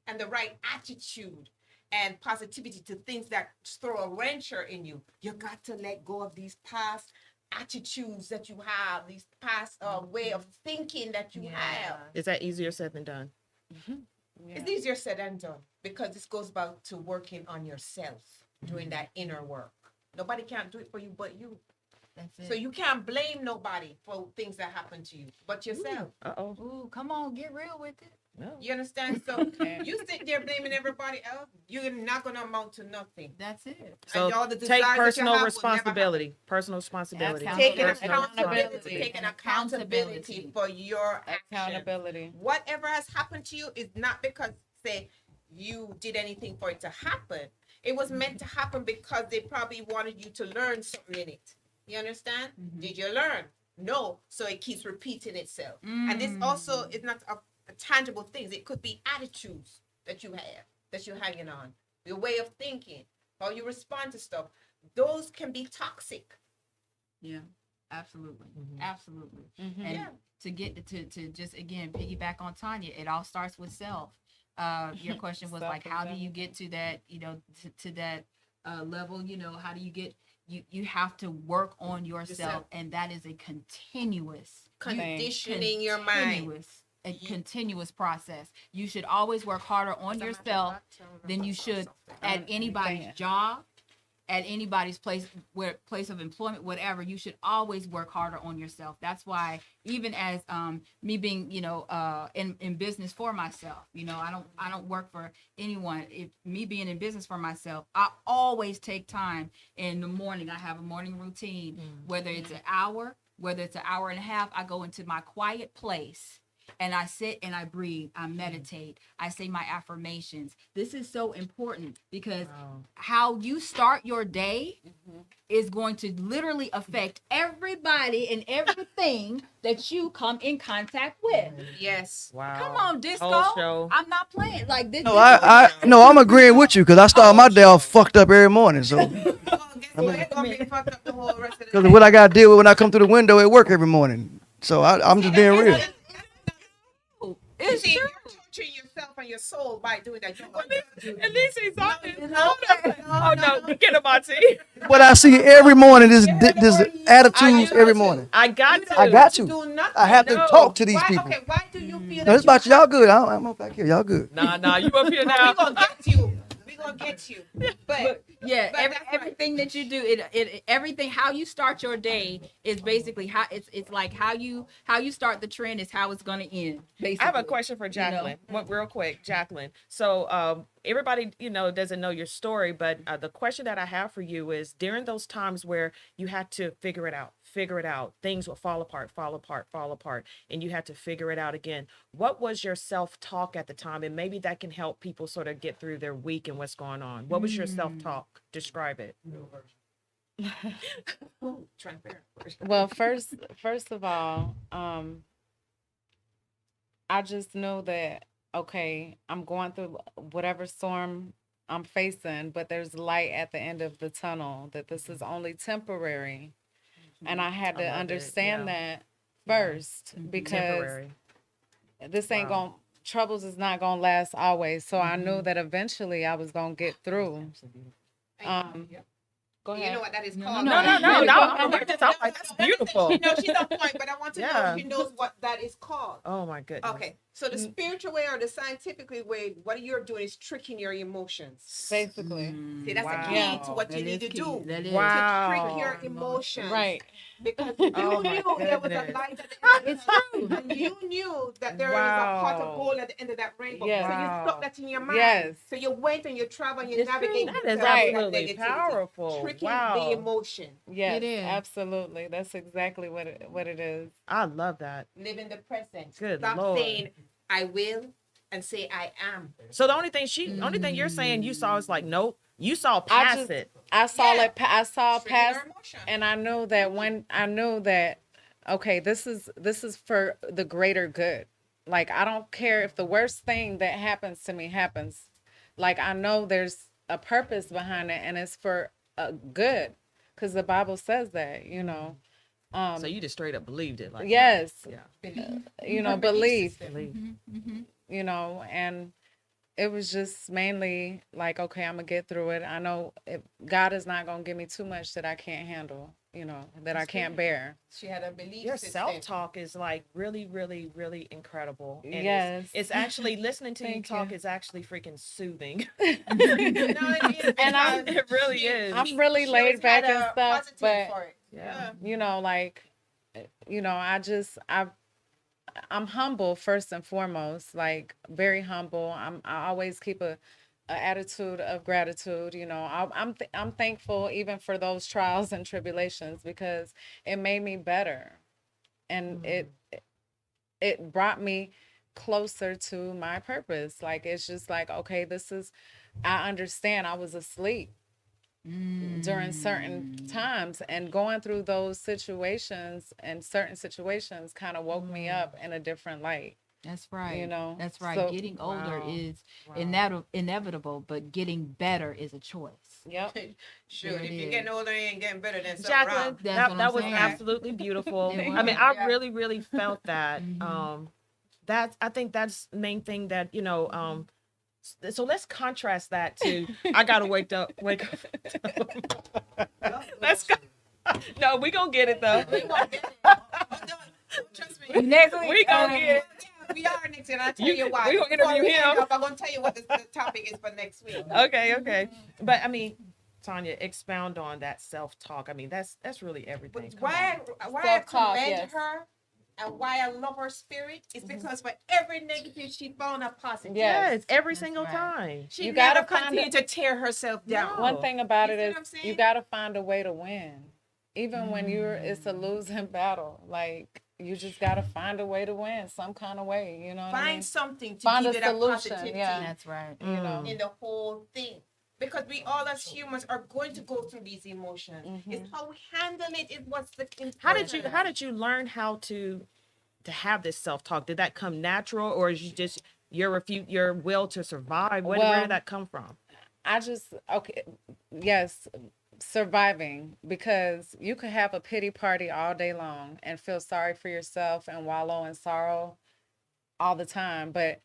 S2: and the right attitude and positivity to things that throw a wrencher in you, you got to let go of these past attitudes that you have, these past way of thinking that you have.
S1: Is that easier said than done?
S2: It's easier said than done, because this goes back to working on yourself, doing that inner work. Nobody can do it for you but you.
S3: That's it.
S2: So you can't blame nobody for things that happen to you but yourself.
S1: Uh-oh.
S3: Ooh, come on, get real with it.
S1: No.
S2: You understand? So you sit there blaming everybody else, you're not gonna amount to nothing.
S3: That's it.
S1: So
S2: all the
S1: take
S2: desires that you
S1: personal
S2: have will never
S1: responsibility. Personal responsibility.
S3: Taking
S1: Personal
S3: accountability.
S2: Taking accountability for your action.
S4: Accountability.
S2: Whatever has happened to you is not because, say, you did anything for it to happen. It was meant to happen because they probably wanted you to learn something in it. You understand? Did you learn? No. So it keeps repeating itself. And this also is not a tangible things. It could be attitudes that you have, that you're hanging on, your way of thinking, how you respond to stuff. Those can be toxic.
S3: Yeah, absolutely, absolutely. And
S2: Yeah.
S3: to get to just again piggyback on Tanya, it all starts with self. Your question was like, how do you get to that? To that level. How do you get? You have to work on yourself, and that is a continuous
S2: Conditioning your mind.
S3: A continuous process. You should always work harder on yourself than you should at anybody's job, at anybody's place of employment, whatever. You should always work harder on yourself. That's why, even as me being in business for myself, I don't work for anyone. If me being in business for myself, I always take time in the morning. I have a morning routine, whether it's an hour, whether it's an hour and a half. I go into my quiet place and I sit and I breathe, I meditate, I say my affirmations. This is so important because how you start your day is going to literally affect everybody and everything that you come in contact with.
S2: Yes.
S1: Wow.
S3: Come on, Disco.
S1: Whole show.
S3: I'm not playing like this.
S5: No, I'm agreeing with you because I start my day off fucked up every morning. So,
S2: Well, guess what? You're gonna be fucked up the whole rest of the
S5: because
S2: day.
S5: of what I got to deal with when I come through the window at work every morning. So I'm just being real.
S3: It's
S2: See,
S3: true.
S2: you're torturing yourself and your soul by doing that.
S1: At least he's honest.
S2: No,
S1: Oh no, get him, Auntie.
S5: What I see every morning, this attitudes every morning.
S1: I got to.
S5: I got to.
S2: do nothing.
S5: I have to
S1: No.
S5: talk to these
S2: Why,
S5: people.
S2: okay, why do you feel
S5: No,
S2: that
S5: it's about y'all good. I'm up back here. Y'all good.
S1: Nah, you up here
S2: We're
S1: now.
S2: gonna get you. We're gonna get you. But
S3: Yeah,
S2: But that's right.
S3: everything that you do, everything how you start your day is basically how it's like how you start the trend is how it's gonna end. Basically,
S1: I have a question for Jacqueline. Real quick, Jacqueline. So, everybody, doesn't know your story, but the question that I have for you is: during those times where you had to figure it out, things will fall apart, and you had to figure it out again. What was your self-talk at the time? And maybe that can help people sort of get through their week and what's going on. What was your self-talk? Describe it.
S4: Well, first of all, I just know that, okay, I'm going through whatever storm I'm facing, but there's light at the end of the tunnel, that this is only temporary. And I had to
S1: love it,
S4: understand
S1: yeah.
S4: that first, because
S1: Temporary.
S4: this ain't
S1: Wow.
S4: going troubles is not gonna last always. So I knew that eventually I was gonna get through. Go
S2: you
S4: ahead.
S2: know what that is
S3: No,
S2: called?
S3: no,
S1: I'm like, that's beautiful.
S2: No, she's on point, but I want to know
S1: Yeah.
S2: if she knows what that is called.
S1: Oh my goodness.
S2: Okay, so the spiritual way or the scientific way, what you're doing is tricking your emotions.
S4: Basically.
S2: See, that's
S1: Wow.
S2: the key to what you need to do.
S3: That is.
S1: Wow.
S2: To trick your emotions.
S4: Right.
S2: Because you
S1: Oh my
S2: knew there was a
S1: goodness.
S2: light at the end.
S3: It's true.
S2: And you knew that there is a pot of
S1: Wow.
S2: gold at the end of that rainbow.
S4: Yes.
S2: So you
S1: Wow.
S2: stuck that in your mind.
S4: Yes.
S2: So you went and you travel and you
S3: It's
S2: navigate.
S3: true.
S1: That is
S2: through
S1: absolutely
S2: negativity.
S1: powerful.
S2: Tricking
S1: Wow.
S2: the emotion.
S4: Yes,
S3: It is.
S4: absolutely. That's exactly what it is.
S1: I love that.
S2: Live in the present.
S1: Good
S2: Stop
S1: Lord.
S2: saying I will and say I am.
S1: So the only thing you're saying you saw is like, nope, you saw past
S4: just-
S1: it.
S4: I saw
S2: Yeah.
S4: I saw
S2: Tricking
S4: past,
S2: your emotion.
S4: and I knew that okay, this is for the greater good. Like, I don't care if the worst thing that happens to me happens. Like, I know there's a purpose behind it, and it's for good, because the Bible says that,
S1: So you just straight up believed it. Like,
S4: yes,
S1: yeah.
S4: belief,
S1: Believe.
S4: and it was just mainly like, okay, I'm gonna get through it. I know God is not gonna give me too much that I can't handle, that I can't bear.
S2: She had a belief
S1: Your
S2: system.
S1: self-talk is like really, really, really incredible. And
S4: Yes.
S1: it's actually listening to you
S4: Thank
S1: talk
S4: you.
S1: is actually freaking soothing.
S2: No, it is.
S4: And
S1: It really is.
S4: I'm really
S2: She
S4: laid
S2: always
S4: back
S2: had
S4: and
S2: a
S4: stuff,
S2: positive
S4: but
S2: for it.
S1: Yeah.
S4: I'm humble first and foremost, like very humble. I always keep a attitude of gratitude. I'm thankful even for those trials and tribulations, because it made me better, and it brought me closer to my purpose. Like, it's just like, okay, I understand I was asleep during certain times, and going through those situations and certain situations kind of woke me up in a different light.
S3: That's right. That's right.
S4: So-
S3: Getting older
S1: Wow.
S3: is
S1: Wow.
S3: inevitable, but getting better is a choice.
S4: Yep.
S2: Sure.
S3: Yeah,
S2: If
S3: it
S2: you're
S3: is.
S2: getting older and getting better, then something
S1: Jacqueline,
S2: wrong.
S3: That's
S1: that,
S3: what
S1: that
S3: I'm
S1: was
S3: saying.
S1: absolutely beautiful.
S3: It
S1: I mean,
S3: was.
S1: I
S2: Yeah.
S1: really, really felt that.
S3: Mhm.
S1: I think that's the main thing that, so let's contrast that to I gotta wake up. Let's go. No, we gonna get it though.
S2: We gonna get it. Oh, no, trust me.
S3: Next week,
S1: We gonna get it.
S2: Yeah, we are next week. I'll tell
S1: You-
S2: you why.
S1: we gonna
S2: Before
S1: interview
S2: we end
S1: him.
S2: up, I'm gonna tell you what the topic is for next week.
S1: Okay. But I mean, Tanya, expound on that self-talk. I mean, that's really everything.
S2: But
S1: Come
S2: why
S1: on.
S2: I
S4: Self-talk,
S2: commend
S4: yes.
S2: her and why I love her spirit is because for every negative she found a positive.
S4: Yes.
S1: Yes, every
S3: That's
S1: single
S3: right.
S1: time.
S2: She
S4: You
S2: never
S4: gotta find
S2: continue to tear herself down.
S1: No.
S4: One thing about
S2: You
S4: it
S2: see
S4: is
S2: what I'm saying?
S4: you got to find a way to win, even when it's a losing battle. Like, you just got to find a way to win some kind of way. You know what I mean?
S2: Find something to
S4: Find
S2: give
S4: a
S2: it that
S4: solution,
S2: positivity
S4: yeah.
S3: That's right.
S4: You know,
S2: in the whole thing. Because we all as humans are going to go through these emotions. It's how we handle it is what's the important.
S1: How did you learn how to have this self-talk? Did that come natural, or is you just your will to survive? Where
S4: Well,
S1: did that come from?
S4: I just, okay, yes, surviving, because you could have a pity party all day long and feel sorry for yourself and wallow in sorrow all the time, but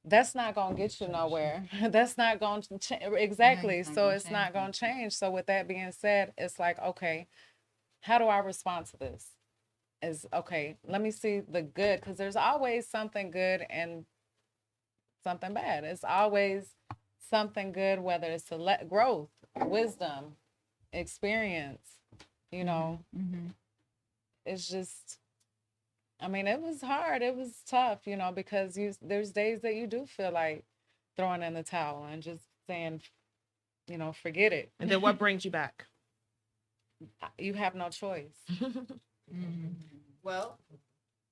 S4: that's not going to get you nowhere. That's not going to exactly.
S3: it's not
S4: So
S3: gonna
S4: it's not
S3: change
S4: going to change. So with that being said, it's like, okay, how do I respond to this? Is okay, let me see the good, because there's always something good and something bad. It's always something good, whether it's growth, wisdom, experience, you know. It's just, I mean, it was hard. It was tough, you know, because there's days that you do feel like throwing in the towel and just saying, you know, forget it.
S1: And then what brings you back?
S4: You have no choice.
S2: Well,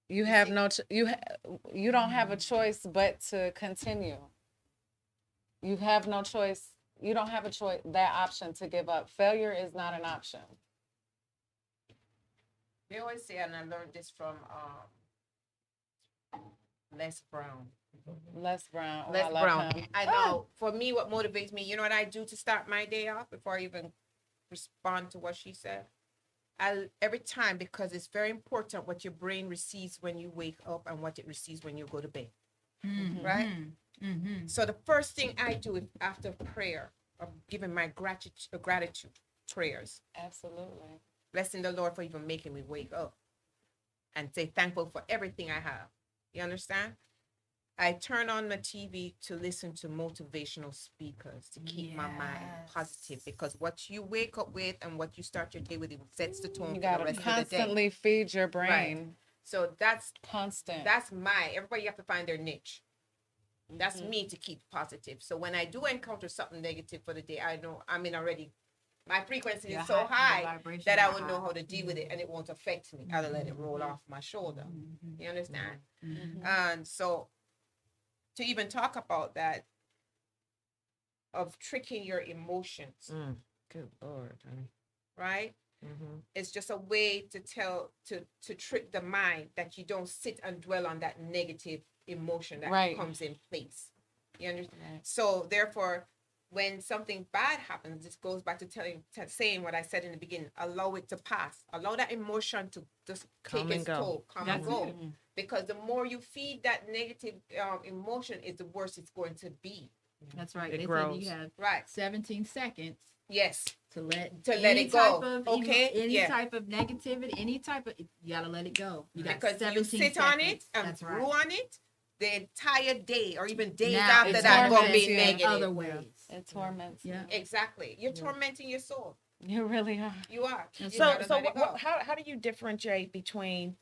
S4: You have no you don't have a choice but to continue. You have no choice. You don't have a choice, that option to give up. Failure is not an option.
S2: they always say, and I learned this from Les Brown.
S4: Les Brown. Oh,
S2: Les
S4: I love
S2: Brown.
S4: him.
S2: I know. For me, what motivates me, you know what I do to start my day off before I even respond to what she said? Every time, because it's very important what your brain receives when you wake up and what it receives when you go to bed. Right? So the first thing I do is after prayer of giving my gratitude prayers,
S4: Absolutely.
S2: blessing the Lord for even making me wake up and say thankful for everything I have. You understand? I turn on the TV to listen to motivational speakers to keep my mind positive, because what you wake up with and what you start your day with, it sets the tone
S4: You
S2: for the
S4: gotta
S2: rest of the day.
S4: constantly feed your brain.
S2: So that's
S4: Constant.
S2: everybody have to find their niche. That's me to keep positive. So when I do encounter something negative for the day, I know my frequency is so high that I would know how to deal with it and it won't affect me. I'll let it roll off my shoulder. You understand? And so to even talk about that, of tricking your emotions,
S1: Good Lord, honey.
S2: right? It's just a way to trick the mind that you don't sit and dwell on that negative emotion that comes in place. You understand?
S4: Right.
S2: So therefore, when something bad happens, this goes back to saying what I said in the beginning. Allow it to pass. Allow that emotion to just take its toll, come and go. Because the more you feed that negative emotion, is the worse it's going to be.
S3: That's right.
S1: It
S3: They
S1: grows.
S3: said you have
S2: Right.
S3: 17 seconds
S2: Yes.
S3: to let
S2: let it go. Okay?
S3: Any
S2: Yeah.
S3: type of negativity, any type of, you gotta let it go. You got
S2: Because
S3: 17
S2: you sit
S3: seconds.
S2: on it and
S3: That's
S2: brew
S3: right.
S2: on it the entire day, or even days
S3: Now
S2: after
S3: it
S2: that, gonna
S4: torments
S2: be
S4: you.
S2: negative.
S3: Other ways.
S4: It torments.
S3: Yeah.
S2: Exactly. You're tormenting your soul.
S4: You really are.
S2: You are. You
S1: So
S2: gotta
S1: so
S2: let it go.
S1: how do you differentiate between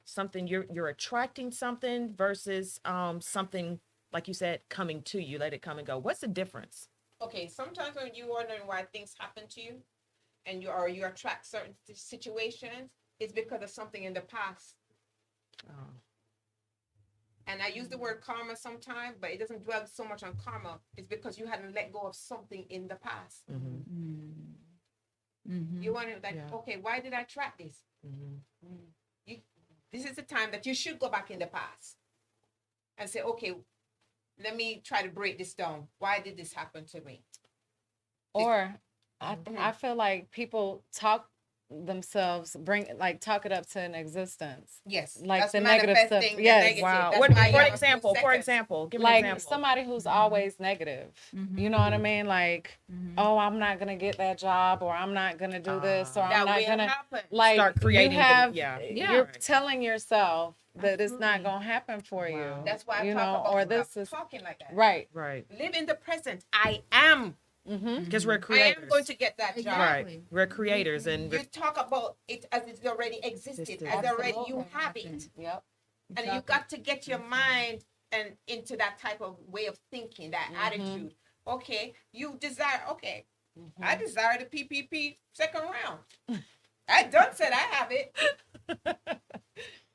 S1: something you're attracting something versus something, like you said, coming to you, let it come and go? What's the difference?
S2: Okay, sometimes when you're wondering why things happen to you and you attract certain situations, it's because of something in the past. And I use the word karma sometimes, but it doesn't dwell so much on karma. It's because you hadn't let go of something in the past. You wonder, like, okay, why did I attract this? This is the time that you should go back in the past and say, okay, let me try to break this down. Why did this happen to me?
S4: Or I feel like people talk talk it up to an existence.
S2: Yes,
S4: Like
S2: that's
S4: the negative stuff.
S2: manifesting the
S4: Yes.
S2: negative.
S1: Wow.
S2: That's
S1: What,
S2: why you
S1: for
S2: have a few
S1: example,
S2: seconds.
S1: give me an
S4: Like
S1: example.
S4: somebody who's always negative. You know what I mean? Like, oh, I'm not gonna get that job, or I'm not gonna do this, or
S2: That
S4: I'm not
S2: will
S4: gonna
S2: happen.
S4: like
S1: Start creating
S4: you have you're
S1: Right.
S4: telling yourself that it's not gonna happen for you.
S2: That's why I
S4: you
S2: talk
S4: know,
S2: about
S4: or
S2: stop
S4: this is
S2: talking like that.
S4: right.
S1: Right.
S2: Live in the present. I am.
S1: Because we're
S2: I
S1: creators.
S2: am going to get that job.
S3: Exactly.
S1: Right. We're creators, and
S2: You talk about it as it already existed, as already you have it.
S4: Yep.
S2: And you got to get your mind and into that type of way of thinking, that attitude. Okay, you desire, okay, I desire the PPP second round. I done said I have it.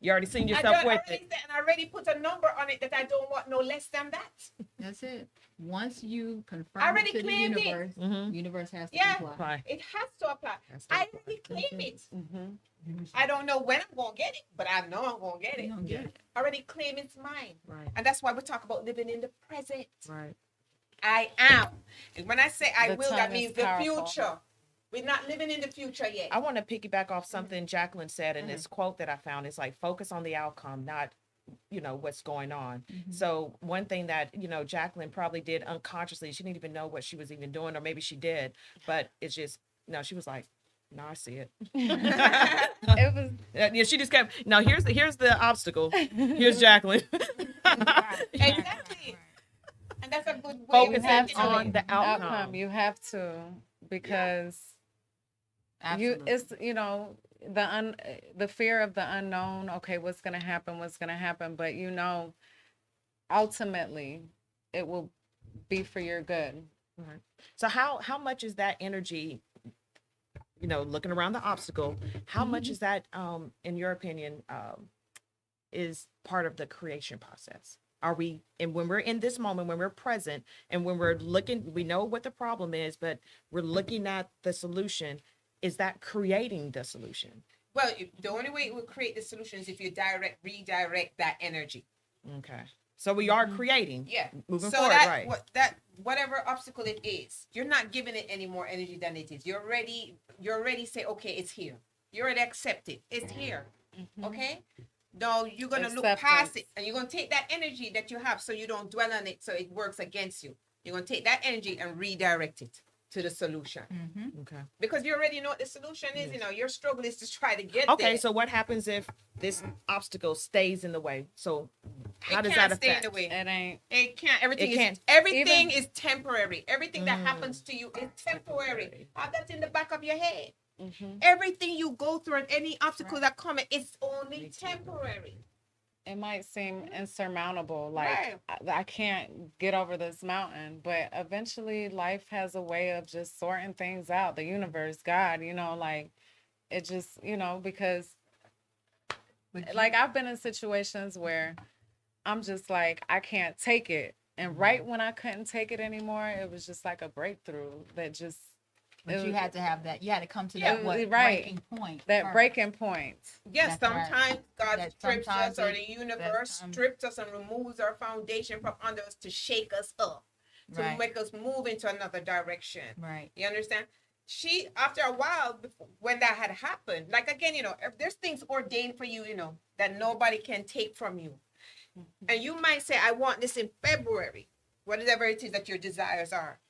S1: You already seen
S2: I
S1: yourself
S2: done
S1: with
S2: already
S1: it.
S2: said, and I already put a number on it that I don't want no less than that.
S3: That's it. Once you confirm
S2: I
S3: it
S2: already
S3: to the
S2: claimed it.
S3: universe,
S1: Mhm.
S3: universe has to
S2: Yeah.
S3: comply.
S1: Right.
S2: It has to apply.
S1: Has to
S2: I
S1: apply.
S2: already claim it.
S1: Mm-hmm.
S2: I don't know when I'm gonna get it, but I know I'm gonna get
S3: You
S2: it.
S3: don't get it.
S2: I already claim it's mine.
S1: Right.
S2: And that's why we talk about living in the present.
S1: Right.
S2: I am. And when I say I
S4: The
S2: will, that
S4: tongue is
S2: means the
S4: powerful.
S2: future. We're not living in the future yet.
S1: I want to piggyback off something Jacqueline said in this quote that I found. It's like focus on the outcome, not what's going on. So one thing that Jacqueline probably did unconsciously, she didn't even know what she was even doing, or maybe she did, but it's just no. She was like, "No, I see it."
S4: It was
S1: Yeah, she just kept. Now here's the obstacle. Here's Jacqueline.
S2: Exactly. And that's a good way
S1: Focus
S2: of
S4: have
S2: thinking of
S1: on
S2: it.
S1: the outcome.
S4: You have to, because
S3: Absolutely.
S4: it's the fear of the unknown. Okay, what's gonna happen, but ultimately it will be for your good.
S1: Right. So how much is that energy? Looking around the obstacle, how much is that, in your opinion, is part of the creation process? Are we, and when we're in this moment, when we're present, and when we're looking, we know what the problem is, but we're looking at the solution. Is that creating the solution?
S2: Well, the only way it will create the solution is if you redirect that energy.
S1: Okay. So we are creating.
S2: Yeah.
S1: Moving
S2: so
S1: forward,
S2: that,
S1: right.
S2: Whatever obstacle it is, you're not giving it any more energy than it is. You're already say, okay, it's here. You already accept it. It's here. Okay? No, you're gonna look past it, and you're gonna take that energy that you have so you don't dwell on it so it works against you. You're gonna take that energy and redirect it to the solution.
S1: Okay.
S2: Because you already know what the solution is.
S1: Yes.
S2: Your struggle is to try to get
S1: Okay.
S2: there.
S1: So what happens if this obstacle stays in the way? So how
S2: it
S1: does
S2: can't
S1: that
S2: stay in
S1: affect?
S2: the way.
S4: It ain't.
S2: It can't. Everything
S1: It can't.
S2: is temporary. Everything that happens to you is temporary. Have that in the back of your head. Everything you go through and any obstacle that comes, it's only temporary.
S4: It might seem insurmountable, like
S2: Right.
S4: I can't get over this mountain, but eventually life has a way of just sorting things out. The universe, God, like it just, because like I've been in situations where I'm just like, I can't take it. And right when I couldn't take it anymore, it was just like a breakthrough that just,
S3: But you had to have that. You had to come to
S2: Yeah,
S3: that
S4: right.
S3: breaking point.
S4: that
S3: first.
S4: breaking point.
S2: Yes,
S3: That's right.
S2: sometimes God
S3: That
S2: strips
S3: sometimes
S2: us, or
S3: it-
S2: the universe
S3: that,
S2: strips us and removes our foundation from under us to shake us up, to
S3: Right.
S2: make us move into another direction.
S3: Right.
S2: You understand? She, after a while, when that had happened, like again, if there's things ordained for you, that nobody can take from you. And you might say, I want this in February, whatever it is that your desires are.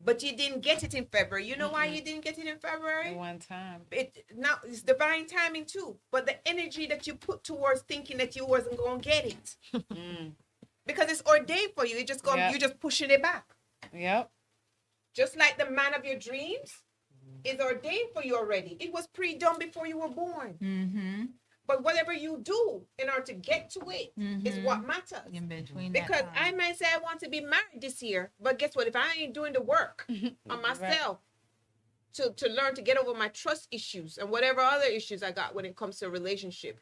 S2: But you didn't get it in February. You know why you didn't get it in February?
S4: At one time.
S2: It's divine timing too. But the energy that you put towards thinking that you wasn't gonna get it. Because it's ordained for you. You're just pushing it back.
S4: Yep.
S2: Just like the man of your dreams is ordained for you already. It was pre-done before you were born.
S3: Mm-hmm.
S2: But whatever you do in order to get to it is what matters.
S3: In between
S2: Because
S3: that
S2: I
S3: time.
S2: might say I want to be married this year, but guess what? If I ain't doing the work on myself to learn to get over my trust issues and whatever other issues I got when it comes to a relationship,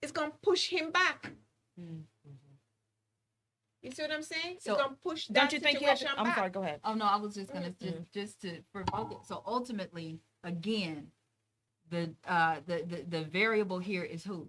S2: it's gonna push him back. You see what I'm saying?
S3: So,
S2: it's gonna push that
S1: Don't you think you have
S2: situation
S1: to, I'm
S2: back.
S1: sorry, go ahead.
S3: Oh no, I was just gonna just to provoke it. So ultimately, again, the variable here is who?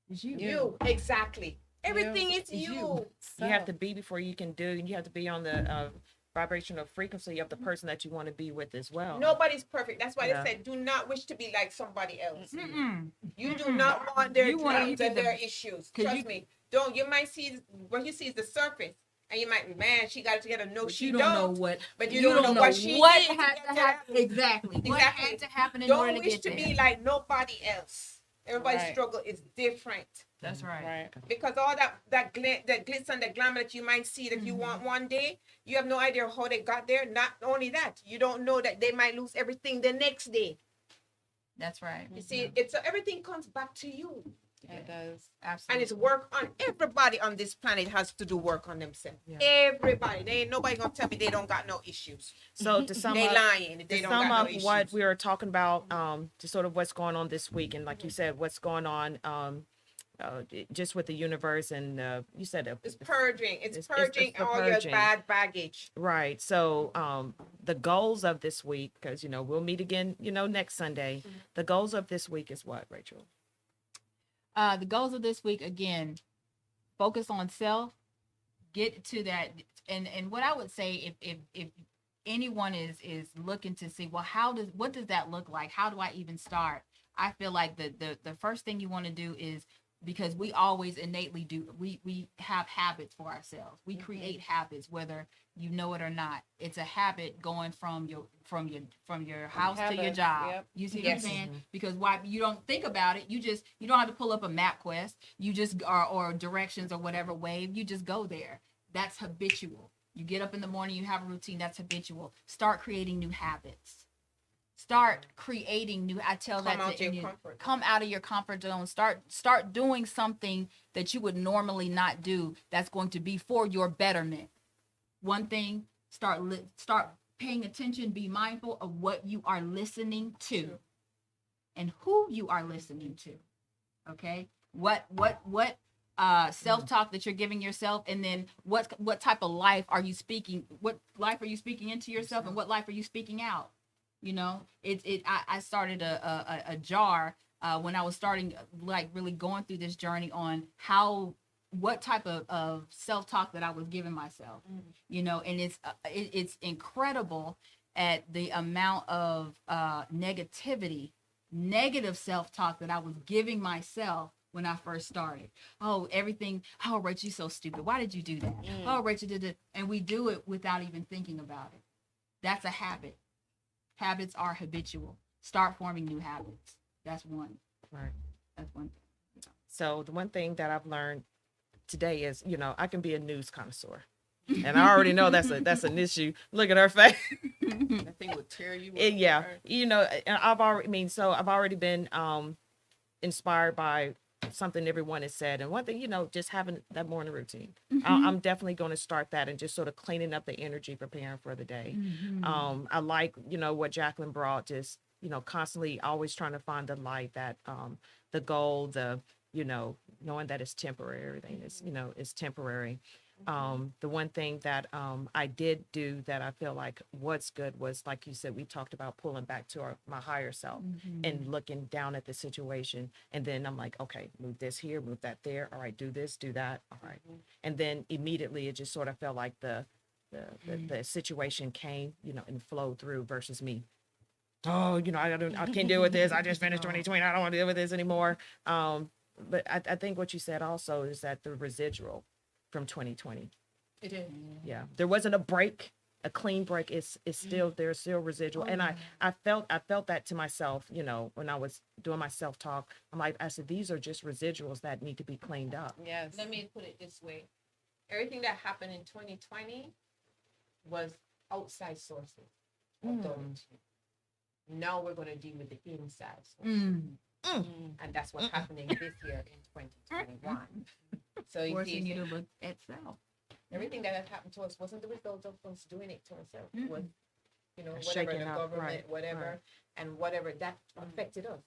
S3: Is you.
S2: You exactly. Everything is you.
S1: You have to be before you can do, and you have to be on the vibrational frequency of the person that you want to be with as well.
S2: Nobody's perfect. That's why
S1: Yeah.
S2: they said, do not wish to be like somebody else.
S3: Mm-mm.
S2: You do not want their
S3: You wanna
S2: dreams
S3: look
S2: and
S3: at
S2: their
S3: the-
S2: issues.
S3: 'cause
S2: Trust
S3: you-
S2: me. Don't. You might see what you see is the surface, and you might, man, she got it together. No,
S3: But
S2: she
S3: you don't know what.
S2: But you don't know what she
S3: what
S2: did to
S3: had
S2: get
S3: to
S2: to
S3: happen.
S2: that.
S3: Exactly. What
S2: Exactly.
S3: had to happen in order
S2: Don't
S3: to
S2: wish
S3: get
S2: to
S3: there.
S2: be like nobody else. Everybody's
S4: Right.
S2: struggle is different.
S3: That's right.
S4: Right.
S2: Because all that glitz and the glamour that you might see that you want one day, you have no idea how they got there. Not only that, you don't know that they might lose everything the next day.
S3: That's right.
S2: You see, everything comes back to you.
S4: It does.
S3: Absolutely.
S2: And it's work on everybody on this planet has to do work on themselves.
S1: Yeah.
S2: Everybody. They ain't nobody gonna tell me they don't got no issues.
S1: So to sum
S2: They
S1: up,
S2: lying if they
S1: to
S2: don't
S1: sum
S2: got
S1: up
S2: no issues.
S1: what we were talking about, to sort of what's going on this week, and like you said, what's going on, just with the universe, and you said
S2: It's purging. It's
S1: it's
S2: purging
S1: the
S2: all
S1: purging.
S2: your bad baggage.
S1: right. So the goals of this week, because we'll meet again, next Sunday. The goals of this week is what, Rachel?
S3: The goals of this week, again, focus on self, get to that. And what I would say, if anyone is looking to see, well, what does that look like? How do I even start? I feel like the first thing you want to do is, because we always innately do, we have habits for ourselves. We create habits, whether you know it or not. It's a habit going from your house to your
S4: Habits,
S3: job.
S4: yep.
S3: You see
S2: Yes.
S3: what I'm saying? Because why you don't think about it, you don't have to pull up a map quest. You just or directions or whatever wave. You just go there. That's habitual. You get up in the morning, you have a routine. That's habitual. Start creating new habits. Start creating new. I tell
S2: Come
S3: that
S2: out
S3: to
S2: your
S3: Indian,
S2: comfort.
S3: come out of your comfort zone. Start doing something that you would normally not do. That's going to be for your betterment. One thing. Start paying attention. Be mindful of what you are listening to, and who you are listening to. Okay. What self-talk that you're giving yourself, and then what type of life are you speaking? What life are you speaking into yourself, and what life are you speaking out? I started a jar when I was starting, like, really going through this journey on what type of self-talk that I was giving myself, and it's incredible at the amount of negative self-talk that I was giving myself when I first started. Oh, Rachel, you're so stupid. Why did you do that? Oh, Rachel did it. And we do it without even thinking about it. That's a habit. Habits are habitual. Start forming new habits. That's one.
S1: Right.
S3: That's one.
S1: So the one thing that I've learned today is, I can be a news connoisseur. And I already know that's an issue. Look at her face.
S2: That thing will tear you up.
S1: Yeah. And I've already been inspired by something everyone has said. And one thing, just having that morning routine. I'm definitely going to start that, and just sort of cleaning up the energy, preparing for the day. I like, what Jacqueline brought, just, constantly always trying to find the light, that the goal, knowing that it's temporary, everything is temporary. The one thing that I did do that I feel like what's good was, like you said, we talked about pulling back to my higher self and looking down at the situation. And then I'm like, okay, move this here, move that there. All right, do this, do that. All right. And then immediately it just sort of felt like the situation came, and flowed through, versus me. Oh, I can't deal with this. I just finished 2020. I don't want to deal with this anymore. But I think what you said also is that the residual from 2020.
S2: It is.
S1: Yeah. There wasn't a break, a clean break. It's still, there's still residual. And I felt that to myself, when I was doing my self-talk. I said, these are just residuals that need to be cleaned up.
S4: Yes.
S2: Let me put it this way. Everything that happened in 2020 was outside sources. Now we're going to deal with the inside sources. And that's what's happening this year in 2021. So
S3: Forcing you to look at self.
S2: everything that has happened to us wasn't the result of us doing it to ourselves. It was, whatever,
S1: Shaking
S2: the
S1: up,
S2: government,
S1: right,
S2: whatever,
S1: right.
S2: and whatever that affected us.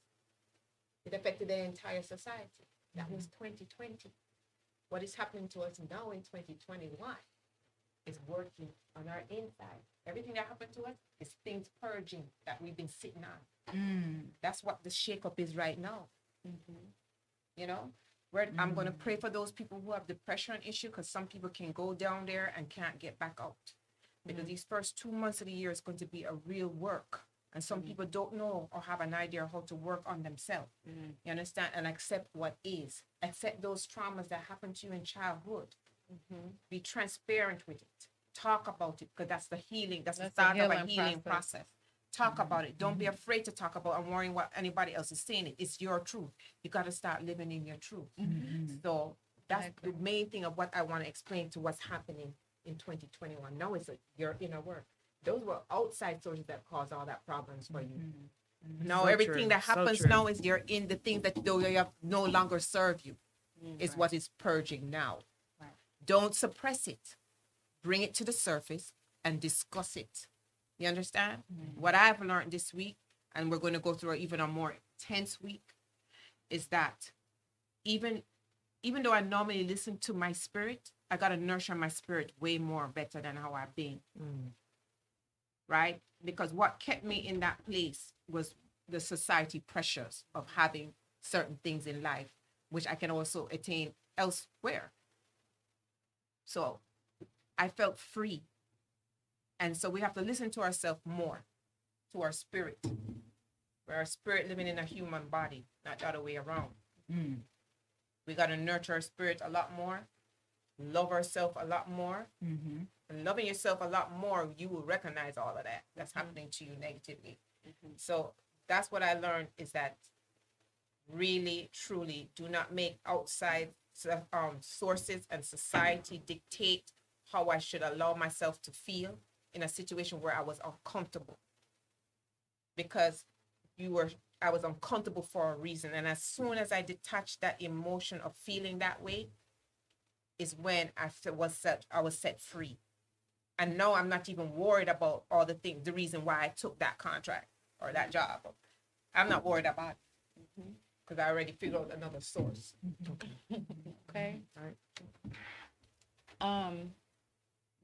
S2: It affected the entire society. That was 2020. What is happening to us now in 2021 is working on our inside. Everything that happened to us is things purging that we've been sitting on. That's what the shakeup is right now. I'm going to pray for those people who have depression issue, because some people can go down there and can't get back out. Because these first 2 months of the year is going to be a real work. And some people don't know or have an idea how to work on themselves. You understand? And accept what is. Accept those traumas that happened to you in childhood. Be transparent with it. Talk about it, because that's the healing. That's the start of a healing process. Talk about it. Don't be afraid to talk about and worrying what anybody else is saying. It's your truth. You got to start living in your truth. So that's the main thing of what I want to explain to what's happening in 2021. Now is your inner work. Those were outside sources that caused all that problems for you. No,
S1: So
S2: everything
S1: true,
S2: that
S1: so
S2: happens
S1: true.
S2: now is you're in the things that they have no longer serve you. Is what is purging now.
S3: Right.
S2: Don't suppress it. Bring it to the surface and discuss it. You understand? What I've learned this week, and we're going to go through even a more intense week, is that even though I normally listen to my spirit, I gotta nurture my spirit way more better than how I've been. Right? Because what kept me in that place was the society pressures of having certain things in life, which I can also attain elsewhere. So I felt free. And so we have to listen to ourselves more, to our spirit. We're our spirit living in a human body, not the other way around. We got to nurture our spirit a lot more, love ourselves a lot more. And loving yourself a lot more, you will recognize all of that that's happening to you negatively. So that's what I learned, is that really, truly do not make outside sources and society dictate how I should allow myself to feel in a situation where I was uncomfortable. Because I was uncomfortable for a reason. And as soon as I detached that emotion of feeling that way, is when I was set free. And now I'm not even worried about all the things, the reason why I took that contract or that job. I'm not worried about it because I already figured out another source.
S4: Okay.
S1: All right.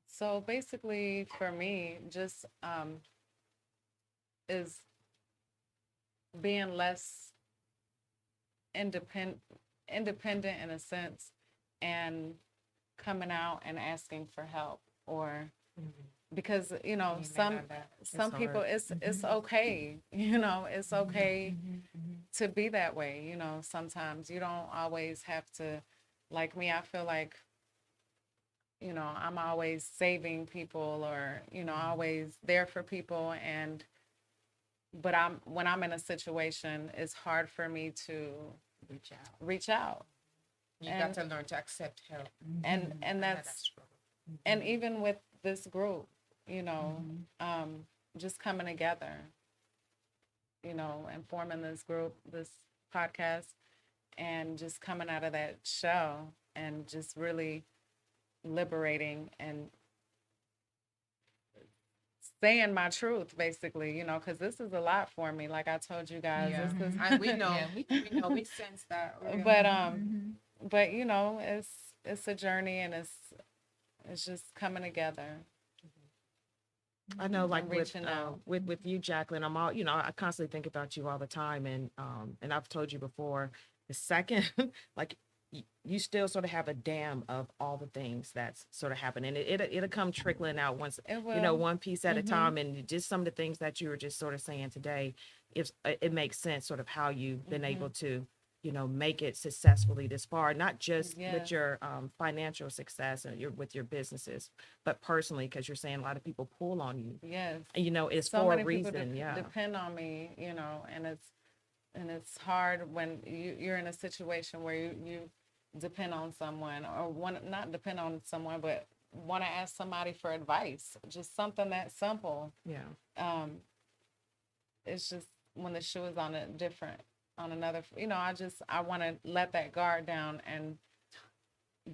S4: So basically for me, just is being less independent in a sense, and coming out and asking for help, or because some people, it's okay, it's okay to be that way. Sometimes you don't always have to, like me, I feel like I'm always saving people, or always there for people, but when I'm in a situation, it's hard for me to reach out.
S2: You got to learn to accept help.
S4: And
S2: I had that
S4: that's,
S2: struggle.
S4: and even with this group, just coming together, and forming this group, this podcast, and just coming out of that shell and just really liberating and saying my truth, basically, because this is a lot for me. Like I told you guys,
S2: Yeah.
S4: this is,
S2: And we know, we know, we sense that.
S4: but it's a journey, and it's just coming together.
S1: I know, like
S4: I'm
S1: with
S4: reaching out.
S1: with you, Jacqueline, I'm all, I constantly think about you all the time, and I've told you before, the second, like you still sort of have a dam of all the things that's sort of happening. It'll come trickling out once,
S4: It will.
S1: one piece at a time, and just some of the things that you were just sort of saying today, it makes sense, sort of how you've been able to, make it successfully this far, not just
S4: Yeah.
S1: with your financial success and with your businesses, but personally, because you're saying a lot of people pull on you.
S4: Yes.
S1: It's
S4: So
S1: for a
S4: many people
S1: reason. Yeah.
S4: depend on me, and it's hard when you're in a situation where you depend on someone, or not depend on someone, but want to ask somebody for advice, just something that simple.
S1: Yeah.
S4: It's just when the shoe is on another, I want to let that guard down and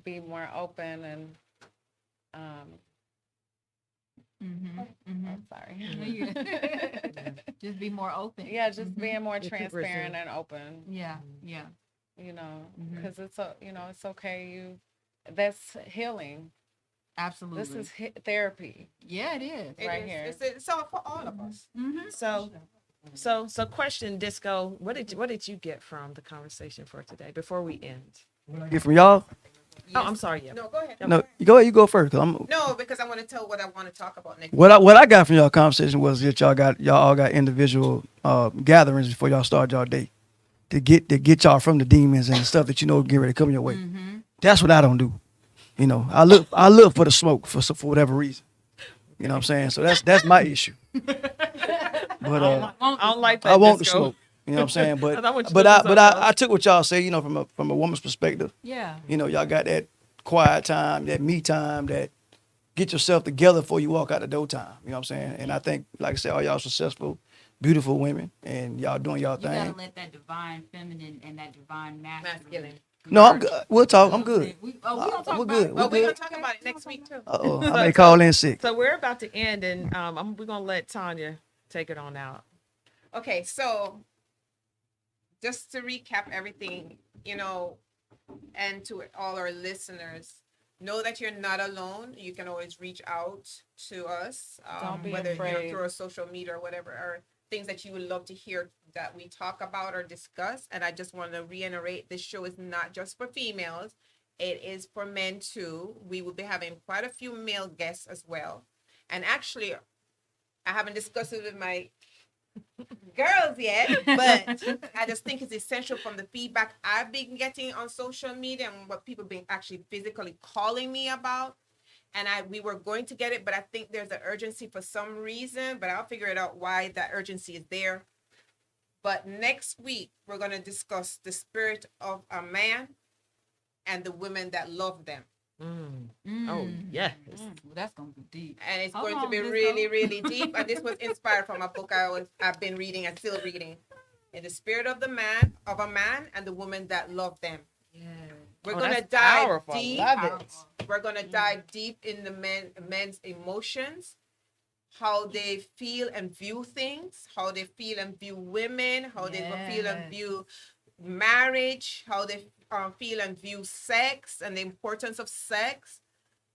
S4: be more open, and I'm sorry.
S3: Just be more open.
S4: Yeah, just being more
S1: Yeah,
S4: transparent and open,
S3: Yeah. Yeah.
S4: because it's okay. That's healing.
S3: Absolutely.
S4: This is therapy.
S3: Yeah, it is.
S2: It
S4: right
S2: is.
S4: here.
S2: It's all for all of us.
S1: So question, Disco, what did you get from the conversation for today before we end?
S5: Get from y'all?
S1: Oh, I'm sorry. Yeah.
S2: No, go ahead.
S5: No, you go ahead. You go first. 'Cause I'm.
S2: No, because I want to tell what I want to talk about next.
S5: What I got from y'all conversation was that y'all all got individual gatherings before y'all start y'all day to get y'all from the demons and the stuff that get ready to come your way. That's what I don't do. I look for the smoke for whatever reason. You know what I'm saying? So that's my issue. But
S1: I don't like that.
S5: I want the
S1: Disco.
S5: smoke. You know what I'm saying? But
S1: I want you to
S5: but
S1: do
S5: I
S1: something
S5: but
S1: else.
S5: I took what y'all say. From a woman's perspective.
S3: Yeah.
S5: Y'all got that quiet time, that me time, that get yourself together before you walk out the door time. You know what I'm saying? And I think, like I said, all y'all successful beautiful women, and y'all doing y'all
S3: You gotta
S5: thing.
S3: let that divine feminine and that divine masculine.
S2: Masculine.
S5: No, I'm good. We'll talk. I'm good.
S3: We gonna talk
S5: We're
S3: about
S5: good.
S3: it.
S2: Well,
S5: We're
S2: we're gonna
S5: good.
S2: talk about it next week too.
S5: Uh-oh, I
S1: So-
S5: may call in sick.
S1: So we're about to end, and we're gonna let Tanya take it on out.
S2: Okay, so just to recap everything, and to all our listeners, know that you're not alone. You can always reach out to us,
S4: Don't be
S2: whether
S4: afraid.
S2: through our social media or whatever, or things that you would love to hear that we talk about or discuss. And I just want to reiterate, this show is not just for females; it is for men too. We will be having quite a few male guests as well. And actually, I haven't discussed it with my girls yet, but I just think it's essential from the feedback I've been getting on social media and what people been actually physically calling me about. And we were going to get it, but I think there's an urgency for some reason, but I'll figure it out why that urgency is there. But next week we're going to discuss the spirit of a man and the women that love them.
S1: Oh, yes.
S3: Well, that's gonna be deep.
S2: And it's
S3: Hold
S2: going to
S3: on,
S2: be
S3: Disco.
S2: really, really deep. And this was inspired from a book I've been reading and still reading. In the spirit of a man and the woman that love them.
S3: Yeah.
S2: We're
S1: Oh,
S2: gonna
S1: that's
S2: dive
S1: powerful.
S2: deep.
S1: Love it.
S3: Powerful.
S2: We're gonna dive deep in the men's emotions, how they feel and view things, how they feel and view women, how they feel and
S3: Yes.
S2: view marriage, how they feel and view sex and the importance of sex,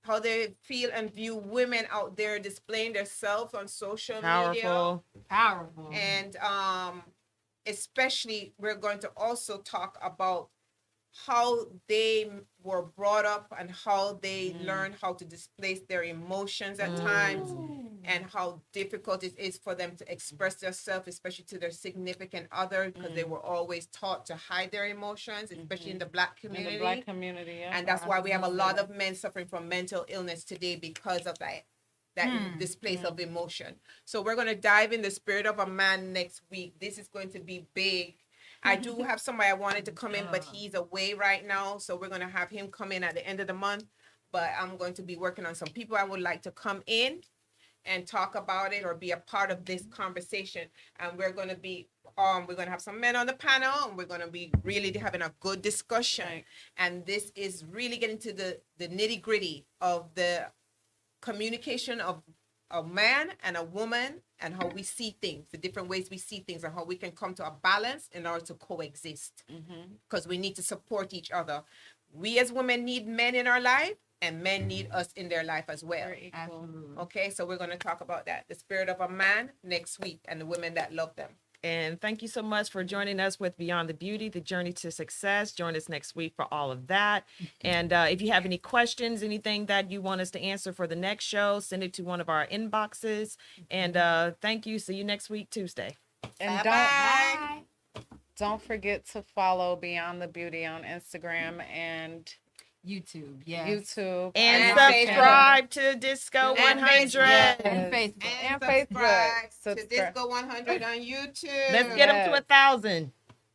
S2: how they feel and view women out there displaying themselves on social media.
S1: Powerful.
S3: Powerful.
S2: And especially we're going to also talk about how they were brought up and how they learn how to displace their emotions at times, and how difficult it is for them to express themselves, especially to their significant other, because they were always taught to hide their emotions, especially in the Black
S4: In
S2: community.
S4: the Black community, yeah.
S2: And that's why we have a lot of men suffering from mental illness today because of that displace of emotion. So we're going to dive in the spirit of a man next week. This is going to be big. I do have somebody I wanted to come in, but he's away right now. So we're going to have him come in at the end of the month. But I'm going to be working on some people I would like to come in and talk about it or be a part of this conversation. And we're going to have some men on the panel, and we're going to be really having a good discussion.
S4: Right.
S2: And this is really getting to the nitty gritty of the communication of a man and a woman, and how we see things, the different ways we see things, and how we can come to a balance in order to coexist. Because we need to support each other. We as women need men in our life, and men need us in their life as well.
S4: Very equal.
S3: Absolutely.
S2: Okay, so we're going to talk about that, the spirit of a man, next week, and the women that love them.
S1: And thank you so much for joining us with Beyond the Beauty, the journey to success. Join us next week for all of that. And if you have any questions, anything that you want us to answer for the next show, send it to one of our inboxes. And thank you. See you next week, Tuesday.
S4: And
S2: Bye-bye.
S4: don't forget to follow Beyond the Beauty on Instagram and
S3: YouTube. Yes.
S4: YouTube.
S1: And
S2: And
S1: subscribe to Disco
S2: And
S1: 100.
S3: And Facebook.
S2: And
S4: Facebook.
S2: subscribe to
S4: Subscribe.
S2: Disco 100 on YouTube.
S1: Let's get them to
S4: Yes.
S1: 1,000.